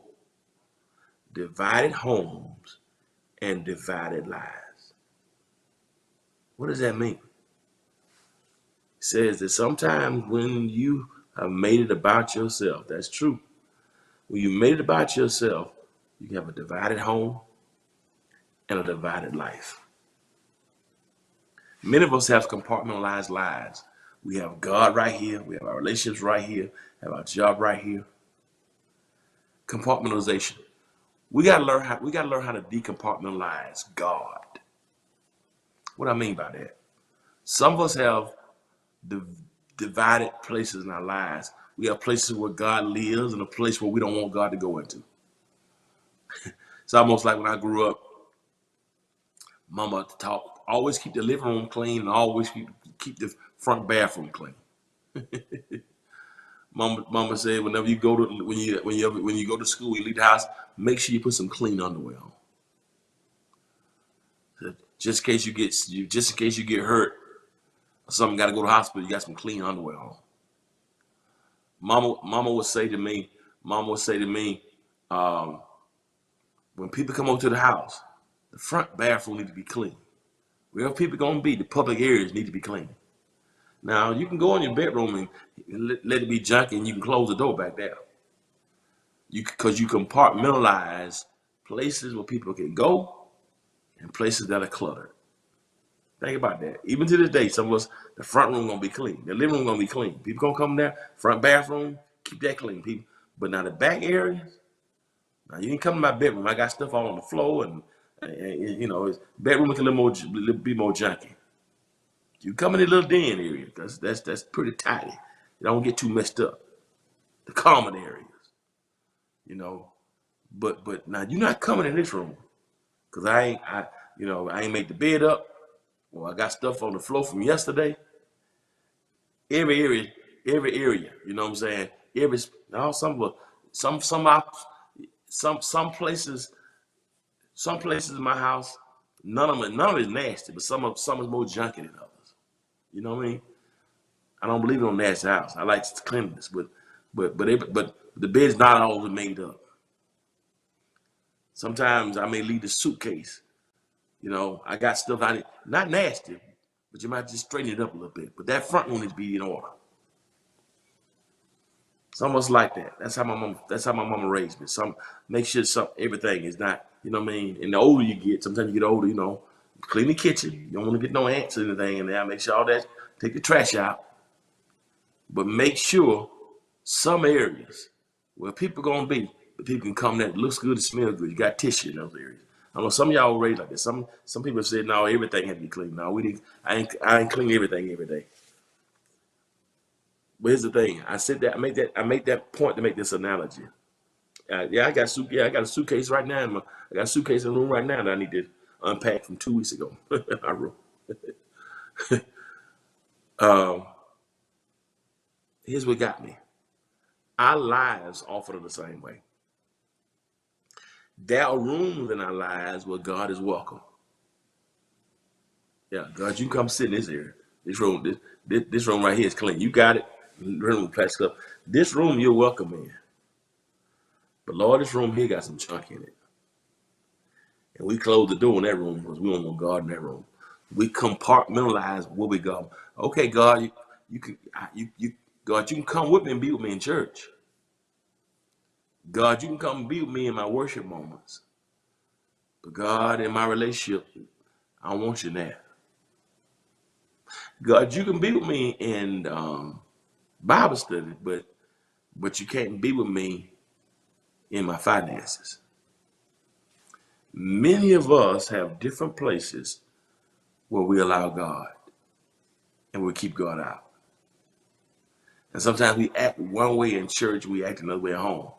Divided homes and divided lives. What does that mean? It says that sometimes when you have made it about yourself, that's true. When you made it about yourself, you have a divided home and a divided life. Many of us have compartmentalized lives. We have God right here. We have our relationships right here. Have our job right here. Compartmentalization. We gotta learn how to decompartmentalize God. What I mean by that? Some of us have divided places in our lives. We have places where God lives and a place where we don't want God to go into. It's almost like when I grew up, Mama taught always keep the living room clean and always keep the front bathroom clean. Mama said whenever you go to when you go to school, you leave the house, make sure you put some clean underwear on. Just in case you get hurt or something, got to go to the hospital, you got some clean underwear on. Mama would say to me, when people come over to the house, the front bathroom need to be clean. Wherever people gonna be, the public areas need to be clean. Now you can go in your bedroom and let it be junky, and you can close the door back there. Because you compartmentalize places where people can go and places that are cluttered. Think about that. Even to this day, some of us, the front room gonna be clean, the living room gonna be clean. People gonna come there, front bathroom, keep that clean, people. But now the back areas, now you can come to my bedroom. I got stuff all on the floor, and you know, bedroom can be more junky. You come in the little den area, that's pretty tidy. You don't get too messed up. The common areas, you know. But now you're not coming in this room, cause I ain't make the bed up, or I got stuff on the floor from yesterday. Every area, you know what I'm saying? Some places in my house, none of it is nasty, but some is more junky than others. You know what I mean? I don't believe in no nasty house. I like cleanliness, but the bed's not always made up. Sometimes I may leave the suitcase. You know, I got stuff I need, not nasty, but you might just straighten it up a little bit. But that front one needs to be in order. It's almost like that. That's how my mama raised me. Make sure everything is not, you know what I mean? And the older you get, sometimes you get older, you know, clean the kitchen. You don't want to get no ants or anything in there. Make sure all that, take the trash out. But make sure some areas where people gonna be, the people can come there, it looks good, it smells good. You got tissue in those areas. I know some of y'all were raised like this. Some people said, no, everything had to be clean. No, I ain't clean everything every day. But here's the thing. I make that point to make this analogy. I got a suitcase right now. I got a suitcase in the room right now that unpacked from 2 weeks ago. I wrote. um, Here's what got me. Our lives often are the same way. There are rooms in our lives where God is welcome. Yeah, God, you can come sit in this area. This room right here is clean. You got it. Room plastic up. This room you're welcome in. But Lord, this room here got some junk in it. And we close the door in that room because we don't want God in that room. We compartmentalize where we go. Okay, God, God, you can come with me and be with me in church. God, you can come and be with me in my worship moments. But God, in my relationship, I want you there. God, you can be with me in Bible study, but you can't be with me in my finances. Many of us have different places where we allow God and we keep God out. And sometimes we act one way in church, we act another way at home.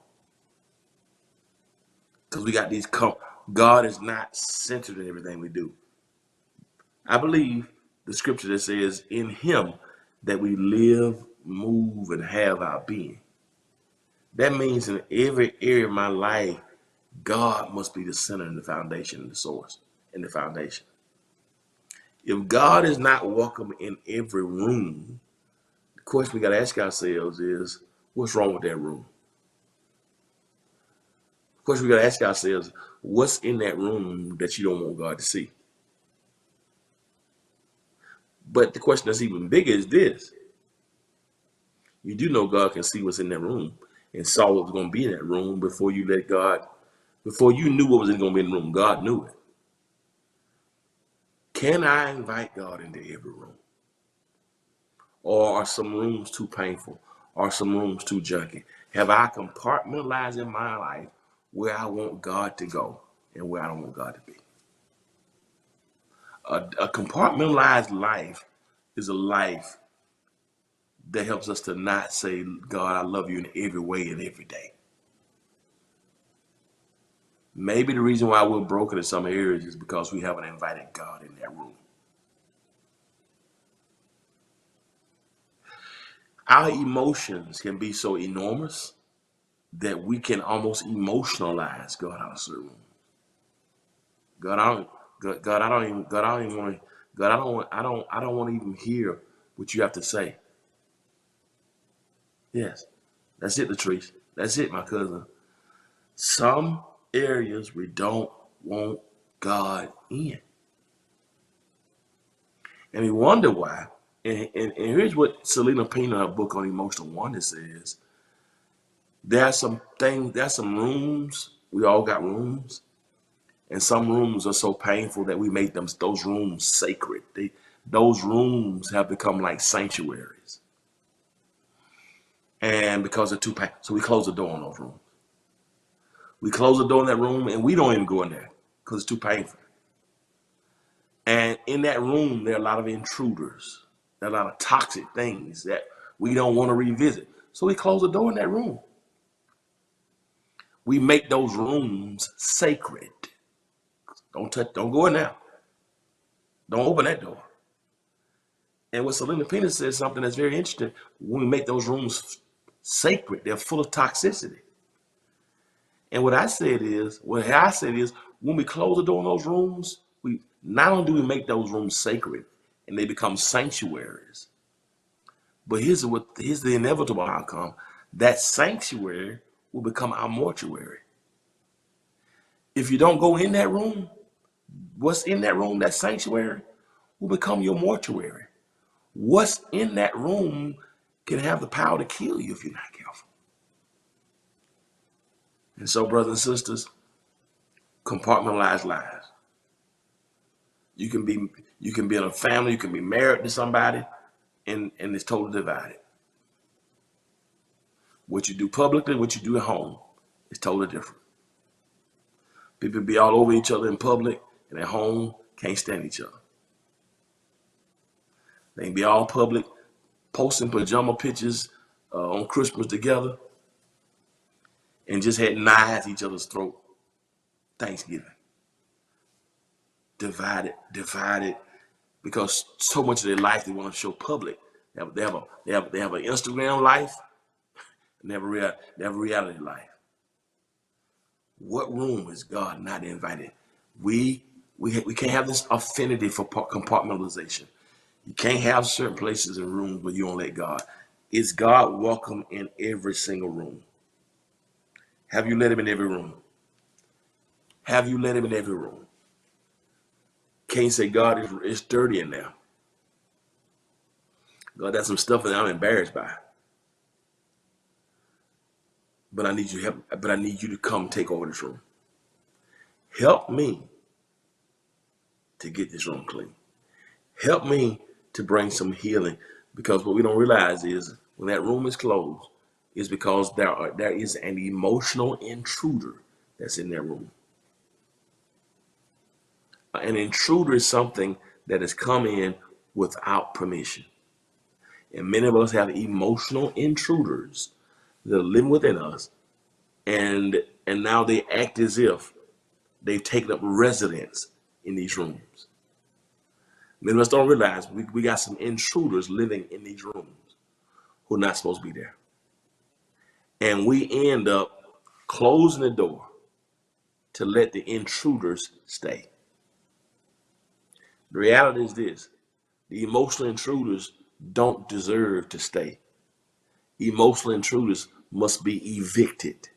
Because we got these, God is not centered in everything we do. I believe the scripture that says, in him that we live, move, and have our being. That means in every area of my life, God must be the center and the foundation and the source and the foundation. If God is not welcome in every room, the question we got to ask ourselves is, what's wrong with that room? The question we got to ask ourselves, what's in that room that you don't want God to see? But the question that's even bigger is this. You do know God can see what's in that room and saw what was going to be in that room before you let God, before you knew what was going to be in the room. God knew it. Can I invite God into every room? Or are some rooms too painful? Are some rooms too junky? Have I compartmentalized in my life where I want God to go and where I don't want God to be? A compartmentalized life is a life that helps us to not say, God, I love you in every way and every day. Maybe the reason why we're broken in some areas is because we haven't invited God in that room. Our emotions can be so enormous that we can almost emotionalize God out of certain room. God, I don't even, God, I don't even want to, God, I don't want to even hear what you have to say. Yes, that's it, Latrice. That's it, my cousin. Some areas we don't want God in. And we wonder why. And here's what Selena Pena, her book on emotional oneness says. There's some rooms, we all got rooms, and some rooms are so painful that we make those rooms sacred. Those rooms have become like sanctuaries. And because they're too painful, so we close the door on those rooms. We close the door in that room and we don't even go in there because it's too painful. And in that room, there are a lot of intruders. There are a lot of toxic things that we don't want to revisit. So we close the door in that room. We make those rooms sacred. Don't go in there. Don't open that door. And what Selena Pena says something that's very interesting. When we make those rooms sacred, they're full of toxicity. And what I said is, when we close the door in those rooms, we not only do we make those rooms sacred and they become sanctuaries, but here's the inevitable outcome. That sanctuary will become our mortuary. If you don't go in that room, what's in that room, that sanctuary, will become your mortuary. What's in that room can have the power to kill you if you're not careful. And so, brothers and sisters, compartmentalize lives. You can be in a family, you can be married to somebody, and it's totally divided. What you do publicly, what you do at home is totally different. People be all over each other in public, and at home can't stand each other. They can be all public, posting pajama pictures on Christmas together, and just had knives each other's throat. Thanksgiving. divided because so much of their life they want to show public. They have an Instagram life and they have a reality life. What room is God not invited? We can't have this affinity for compartmentalization. You can't have certain places and rooms where you don't let God. Is God welcome in every single room? Have you let him in every room? Have you let him in every room? Can't say God is dirty in there. God, that's some stuff that I'm embarrassed by. But I need you help. But I need you to come take over this room. Help me to get this room clean. Help me to bring some healing. Because what we don't realize is when that room is closed, is because there is an emotional intruder that's in that room. An intruder is something that has come in without permission. And many of us have emotional intruders that are living within us, and now they act as if they've taken up residence in these rooms. Many of us don't realize we got some intruders living in these rooms who are not supposed to be there. And we end up closing the door to let the intruders stay. The reality is this: the emotional intruders don't deserve to stay. Emotional intruders must be evicted.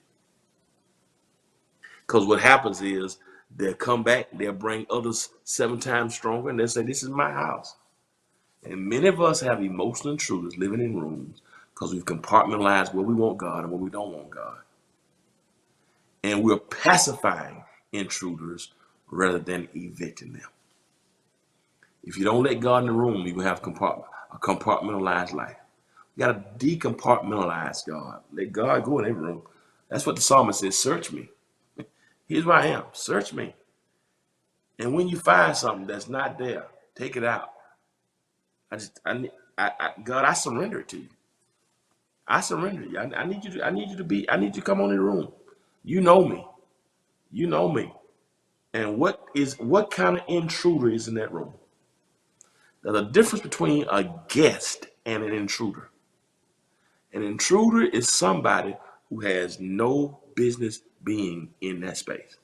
Because what happens is they'll come back, they'll bring others 7 times stronger, and they'll say, this is my house. And many of us have emotional intruders living in rooms because we've compartmentalized where we want God and where we don't want God. And we're pacifying intruders rather than evicting them. If you don't let God in the room, you're going to have a compartmentalized life. You got to decompartmentalize God. Let God go in every room. That's what the psalmist says, search me. Here's where I am. Search me. And when you find something that's not there, take it out. God, I surrender it to you. I surrender you. I need you to come on in the room. You know me. You know me. And what kind of intruder is in that room? There's a difference between a guest and an intruder. An intruder is somebody who has no business being in that space.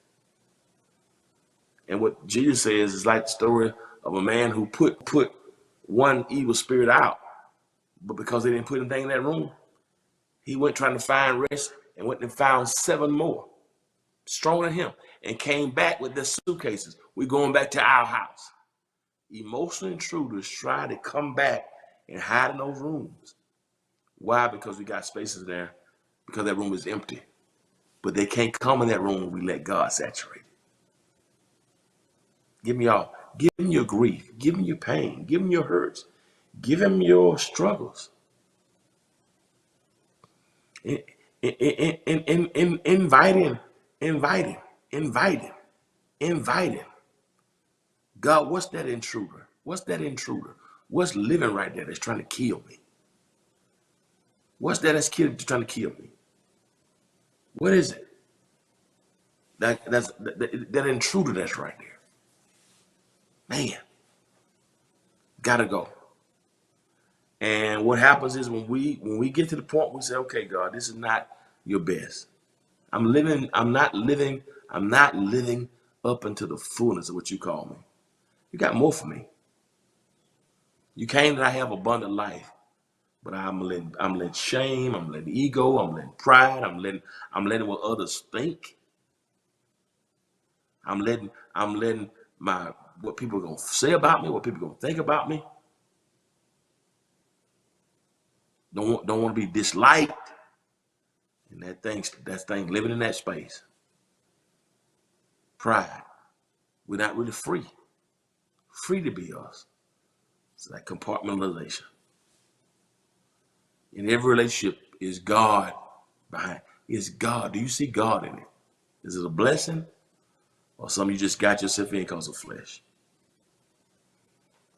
And what Jesus says is like the story of a man who put one evil spirit out, but because they didn't put anything in that room, he went trying to find rest and went and found 7 more stronger than him and came back with their suitcases. We're going back to our house. Emotional intruders try to come back and hide in those rooms. Why? Because we got spaces there, because that room is empty. But they can't come in that room when we let God saturate it. Give him your grief, give him your pain, give him your hurts, give him your struggles. Invite him. God, what's that intruder? What's that intruder? What's living right there that's trying to kill me? What's that's trying to kill me? What is it? That intruder that's right there. Man, gotta go. And what happens is when we get to the point we say, okay, God, this is not your best. I'm not living up into the fullness of what you call me. You got more for me. You came that I have abundant life, but I'm letting shame, I'm letting ego, I'm letting pride, I'm letting what others think. I'm letting what people are gonna say about me, what people are gonna think about me. Don't want to be disliked. And that thing living in that space. Pride. We're not really free. Free to be us. It's like compartmentalization. In every relationship is God behind. Is God. Do you see God in it? Is it a blessing? Or something you just got yourself in because of flesh?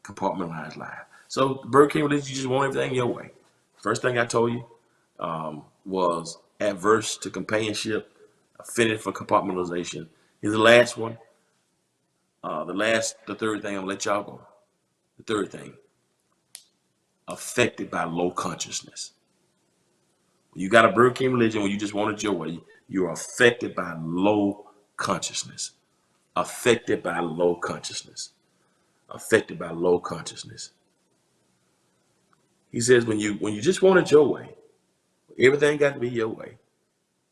Compartmentalized life. So Burger King religion, you just want everything your way. First thing I told you was adverse to companionship, affinity for compartmentalization. Here's the last one. The third thing, I'm gonna let y'all go. The third thing, affected by low consciousness. When you got a Burger King religion, when you just want it your way, you're affected by low consciousness. Affected by low consciousness. Affected by low consciousness. He says when you just want it your way, everything got to be your way.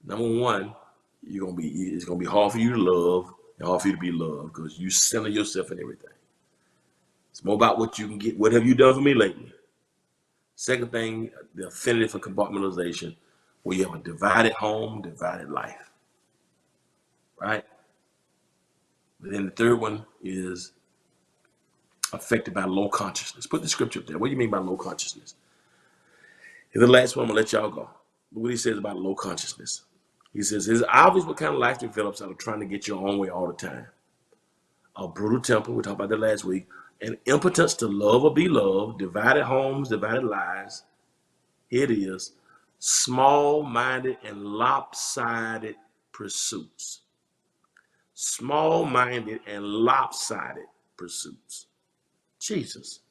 Number one, it's gonna be hard for you to love and hard for you to be loved because you center yourself in everything. It's more about what you can get. What have you done for me lately? Second thing, the affinity for compartmentalization, where you have a divided home, divided life. Right? But then the third one is affected by low consciousness. Put the scripture up there. What do you mean by low consciousness? And the last one, I'm gonna let y'all go. Look what he says about low consciousness. He says, it's obvious what kind of life develops out of trying to get your own way all the time. A brutal temper, we talked about that last week, an impotence to love or be loved, divided homes, divided lives. Here it is, small-minded and lopsided pursuits. Small-minded and lopsided pursuits. Jesus.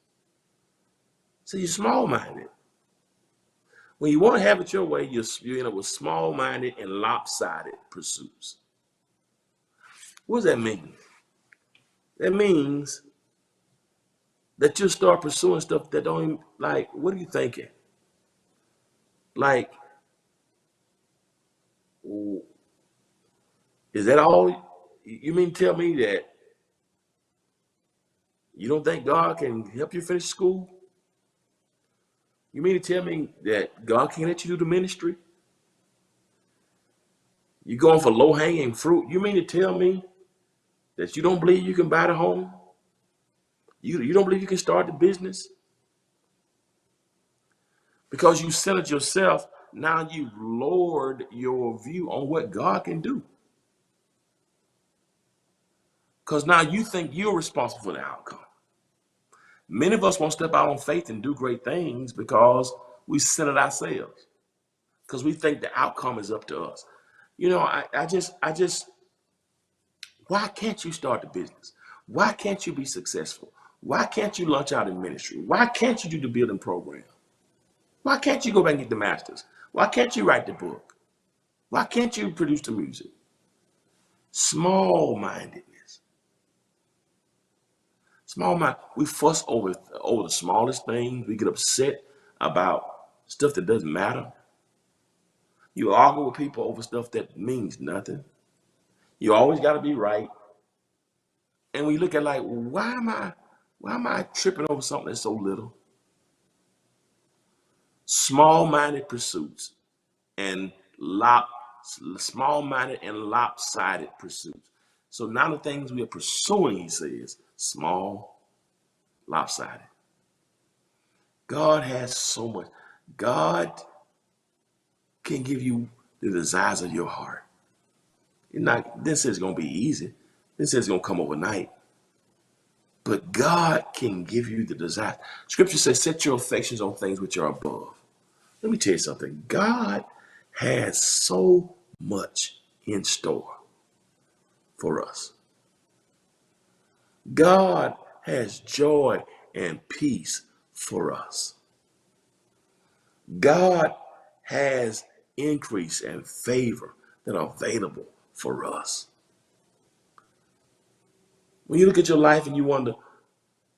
So you're small-minded. When you want to have it your way, you end up with small-minded and lopsided pursuits. What does that mean? That means that you'll start pursuing stuff that don't even, like, what are you thinking? Like, is that all? You mean tell me that you don't think God can help you finish school? You mean to tell me that God can't let you do the ministry? You going for low-hanging fruit? You mean to tell me that you don't believe you can buy the home? You don't believe you can start the business? Because you centered yourself, now you've lowered your view on what God can do. Because now you think you're responsible for the outcome. Many of us won't step out on faith and do great things because we centered ourselves. Because we think the outcome is up to us. You know, I just, why can't you start the business? Why can't you be successful? Why can't you launch out in ministry? Why can't you do the building program? Why can't you go back and get the master's? Why can't you write the book? Why can't you produce the music? Small-mindedness. Small mind. We fuss over the smallest things. We get upset about stuff that doesn't matter. You argue with people over stuff that means nothing. You always got to be right. And we look at like, why am I tripping over something that's so little? Small-minded pursuits and small-minded and lopsided pursuits. So now the things we are pursuing, he says, small, lopsided. God has so much. God can give you the desires of your heart. This is going to be easy. This is going to come overnight. But God can give you the desire. Scripture says, set your affections on things which are above. Let me tell you something. God has so much in store for us. God has joy and peace for us. God has increase and favor that are available for us. When you look at your life and you wonder,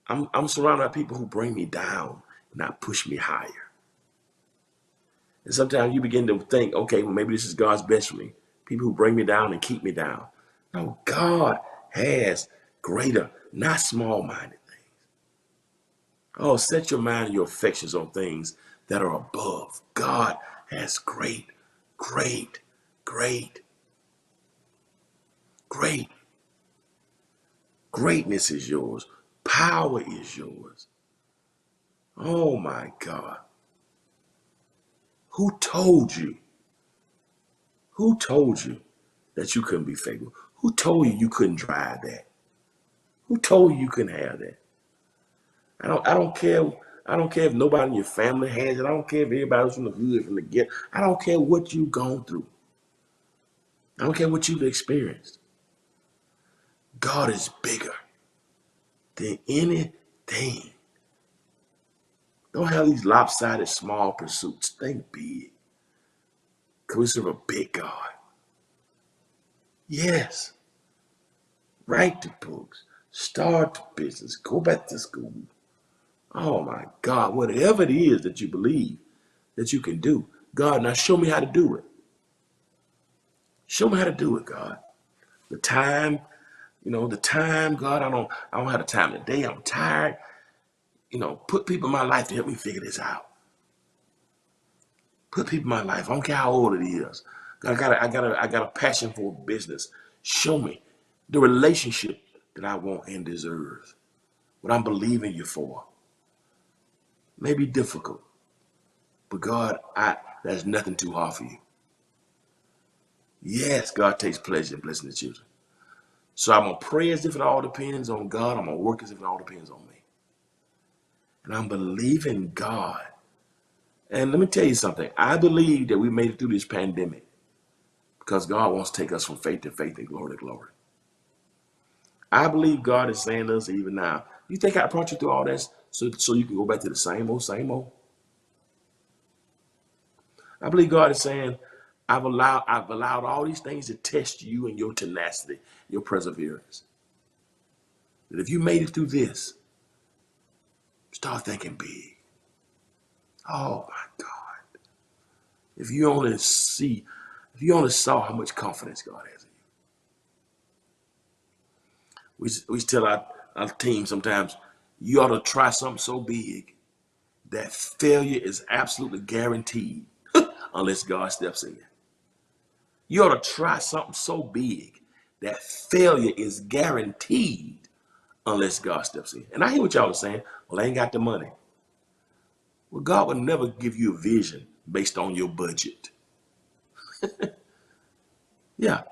I'm surrounded by people who bring me down, not push me higher. And sometimes you begin to think, okay, well, maybe this is God's best for me. People who bring me down and keep me down. No, God has greater, not small-minded things. Oh, set your mind and your affections on things that are above. God has great. Greatness is yours. Power is yours. Oh my God. Who told you? Who told you that you couldn't be faithful? Who told you you couldn't drive that? Who told you you couldn't have that? I don't care. I don't care if nobody in your family has it. I don't care if everybody's from the hood, from the get. I don't care what you've gone through. I don't care what you've experienced. God is bigger. than anything. Don't have these lopsided small pursuits. Think big. Because we serve a big God. Yes. Write the books. Start the business. Go back to school. Oh my God. Whatever it is that you believe that you can do. God, now show me how to do it. Show me how to do it, God. The time, God, I don't have the time today. I'm tired. Put people in my life to help me figure this out. Put people in my life. I don't care how old it is. I got a passion for business. Show me the relationship that I want and deserve. What I'm believing you for. May be difficult, but God, there's nothing too hard for you. Yes, God takes pleasure in blessing the children. So I'm gonna pray as if it all depends on God. I'm gonna work as if it all depends on me. And I'm believing God. And let me tell you something. I believe that we made it through this pandemic because God wants to take us from faith to faith and glory to glory. I believe God is saying to us even now, you think I brought you through all this so you can go back to the same old, same old? I believe God is saying, I've allowed all these things to test you and your tenacity, your perseverance. That if you made it through this, start thinking big. Oh my God. If you only saw how much confidence God has in you. We tell our team sometimes, you ought to try something so big that failure is absolutely guaranteed unless God steps in. You ought to try something so big that failure is guaranteed unless God steps in. And I hear what y'all are saying. Well, I ain't got the money. Well, God would never give you a vision based on your budget. Yeah.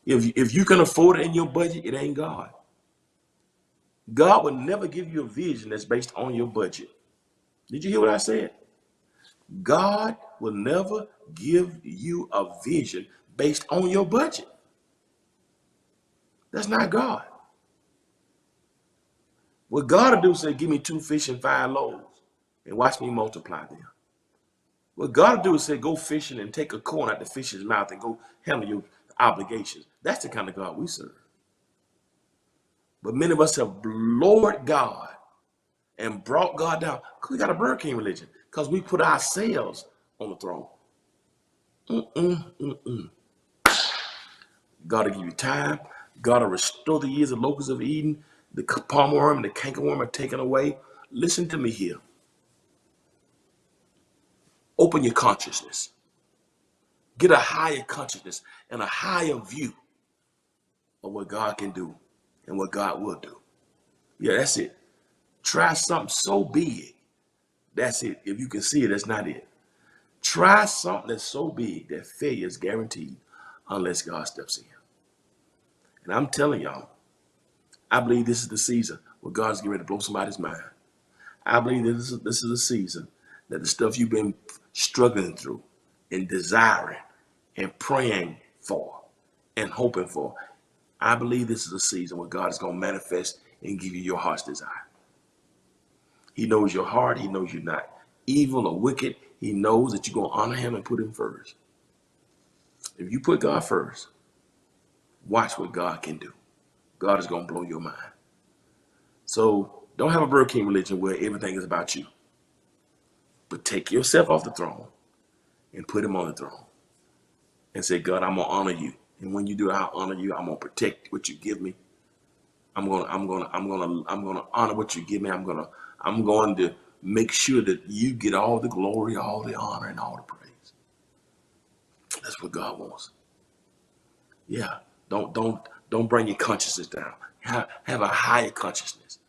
If you can afford it in your budget, it ain't God. God would never give you a vision that's based on your budget. Did you hear what I said? God will never give you a vision based on your budget. That's not God. What God will do is say, give me 2 fish and 5 loaves and watch me multiply them. What God will do is say, go fishing and take a corn out the fish's mouth and go handle your obligations. That's the kind of God we serve. But many of us have lowered God and brought God down. We got a Burger King religion because we put ourselves on the throne. God will give you time. God will restore the years of locusts of Eden. The palm worm and the cankerworm are taken away. Listen to me here. Open your consciousness. Get a higher consciousness and a higher view of what God can do and what God will do. Yeah, that's it. Try something so big. That's it. If you can see it, that's not it. Try something that's so big that failure is guaranteed unless God steps in. And I'm telling y'all, I believe this is the season where God's getting ready to blow somebody's mind. I believe that this is a season that the stuff you've been struggling through and desiring and praying for and hoping for, I believe this is a season where God is going to manifest and give you your heart's desire. He knows your heart. He knows you're not evil or wicked. He knows that you're going to honor him and put him first. If you put God first, watch what God can do. God is going to blow your mind. So don't have a Burger King religion where everything is about you. But take yourself off the throne and put him on the throne. And say, God, I'm gonna honor you. And when you do, I'll honor you. I'm gonna protect what you give me. I'm gonna honor what you give me. I'm going to make sure that you get all the glory, all the honor, and all the praise. That's what God wants. Yeah. Don't bring your consciousness down. Have a higher consciousness.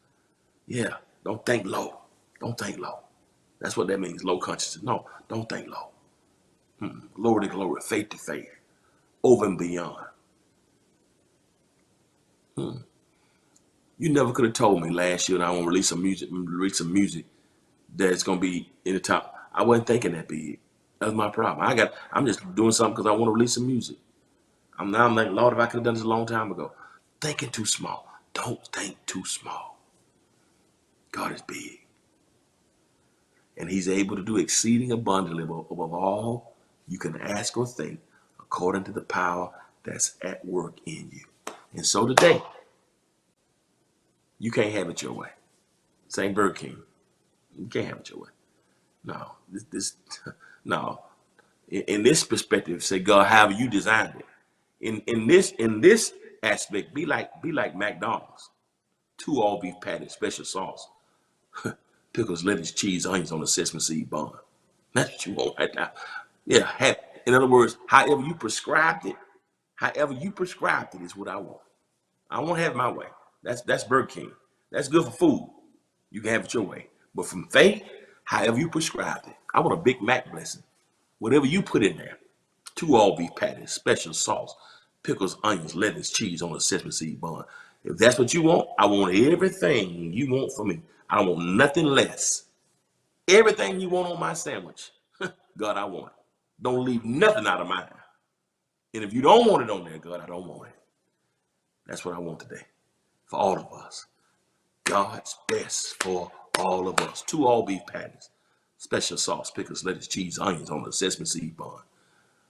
Yeah. Don't think low. Don't think low. That's what that means, low consciousness. No, don't think low. Glory to glory, faith to faith, over and beyond. You never could have told me last year that I want to release some music that's gonna be in the top. I wasn't thinking that big. That's my problem. I'm just doing something because I want to release some music. I'm like, Lord, if I could have done this a long time ago. Thinking too small. Don't think too small. God is big. And he's able to do exceeding abundantly above all you can ask or think, according to the power that's at work in you. And so today, you can't have it your way. St. Burger King, you can't have it your way. No, no. In this perspective, say, God, however you designed it. In this aspect, be like McDonald's. 2 all beef patties, special sauce, pickles, lettuce, cheese, onions on a sesame seed bun. That's what you want right now. Yeah, in other words, however you prescribed it is what I want. I won't have it my way. That's Burger King. That's good for food. You can have it your way. But from faith, however you prescribed it, I want a Big Mac blessing. Whatever you put in there, 2 all beef patties, special sauce, pickles, onions, lettuce, cheese on a sesame seed bun. If that's what you want, I want everything you want from me. I don't want nothing less. Everything you want on my sandwich, God, I want it. Don't leave nothing out of mine. And if you don't want it on there, God, I don't want it. That's what I want today for all of us. God's best for all of us. 2 all beef patties, special sauce, pickles, lettuce, cheese, onions on a sesame seed bun.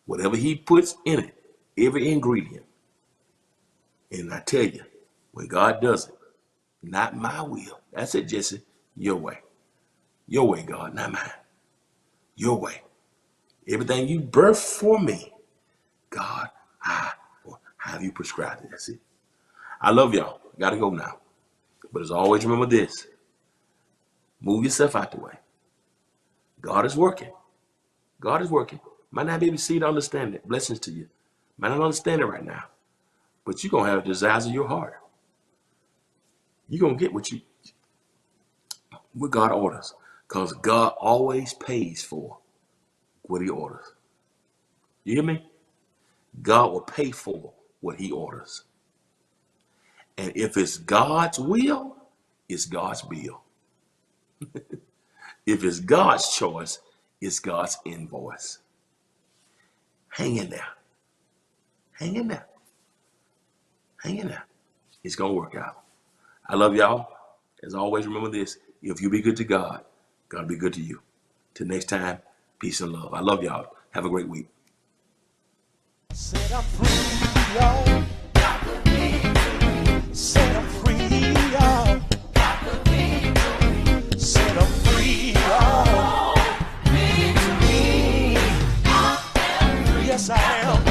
Whatever he puts in it, every ingredient. And I tell you, when God does it, not my will. That's it, Jesse. Your way. Your way, God, not mine. Your way. Everything you birthed for me, God, how have you prescribed it? That's it. I love y'all. Got to go now. But as always, remember this. Move yourself out the way. God is working. God is working. Might not be able to see it, understand it. Blessings to you. Might not understand it right now. But you're going to have the desires of your heart. You're going to get what God orders. Because God always pays for what he orders. You hear me? God will pay for what he orders. And if it's God's will, it's God's bill. If it's God's choice, it's God's invoice. Hang in there. Hang in there. Hang in there. It's going to work out. I love y'all. As always, remember this. If you be good to God, God will be good to you. Till next time, peace and love. I love y'all. Have a great week. Set I'm free, y'all. Got the victory. Set I'm free, y'all. Got the victory. Set I'm free, y'all. Victory. I am free. Yes, I am.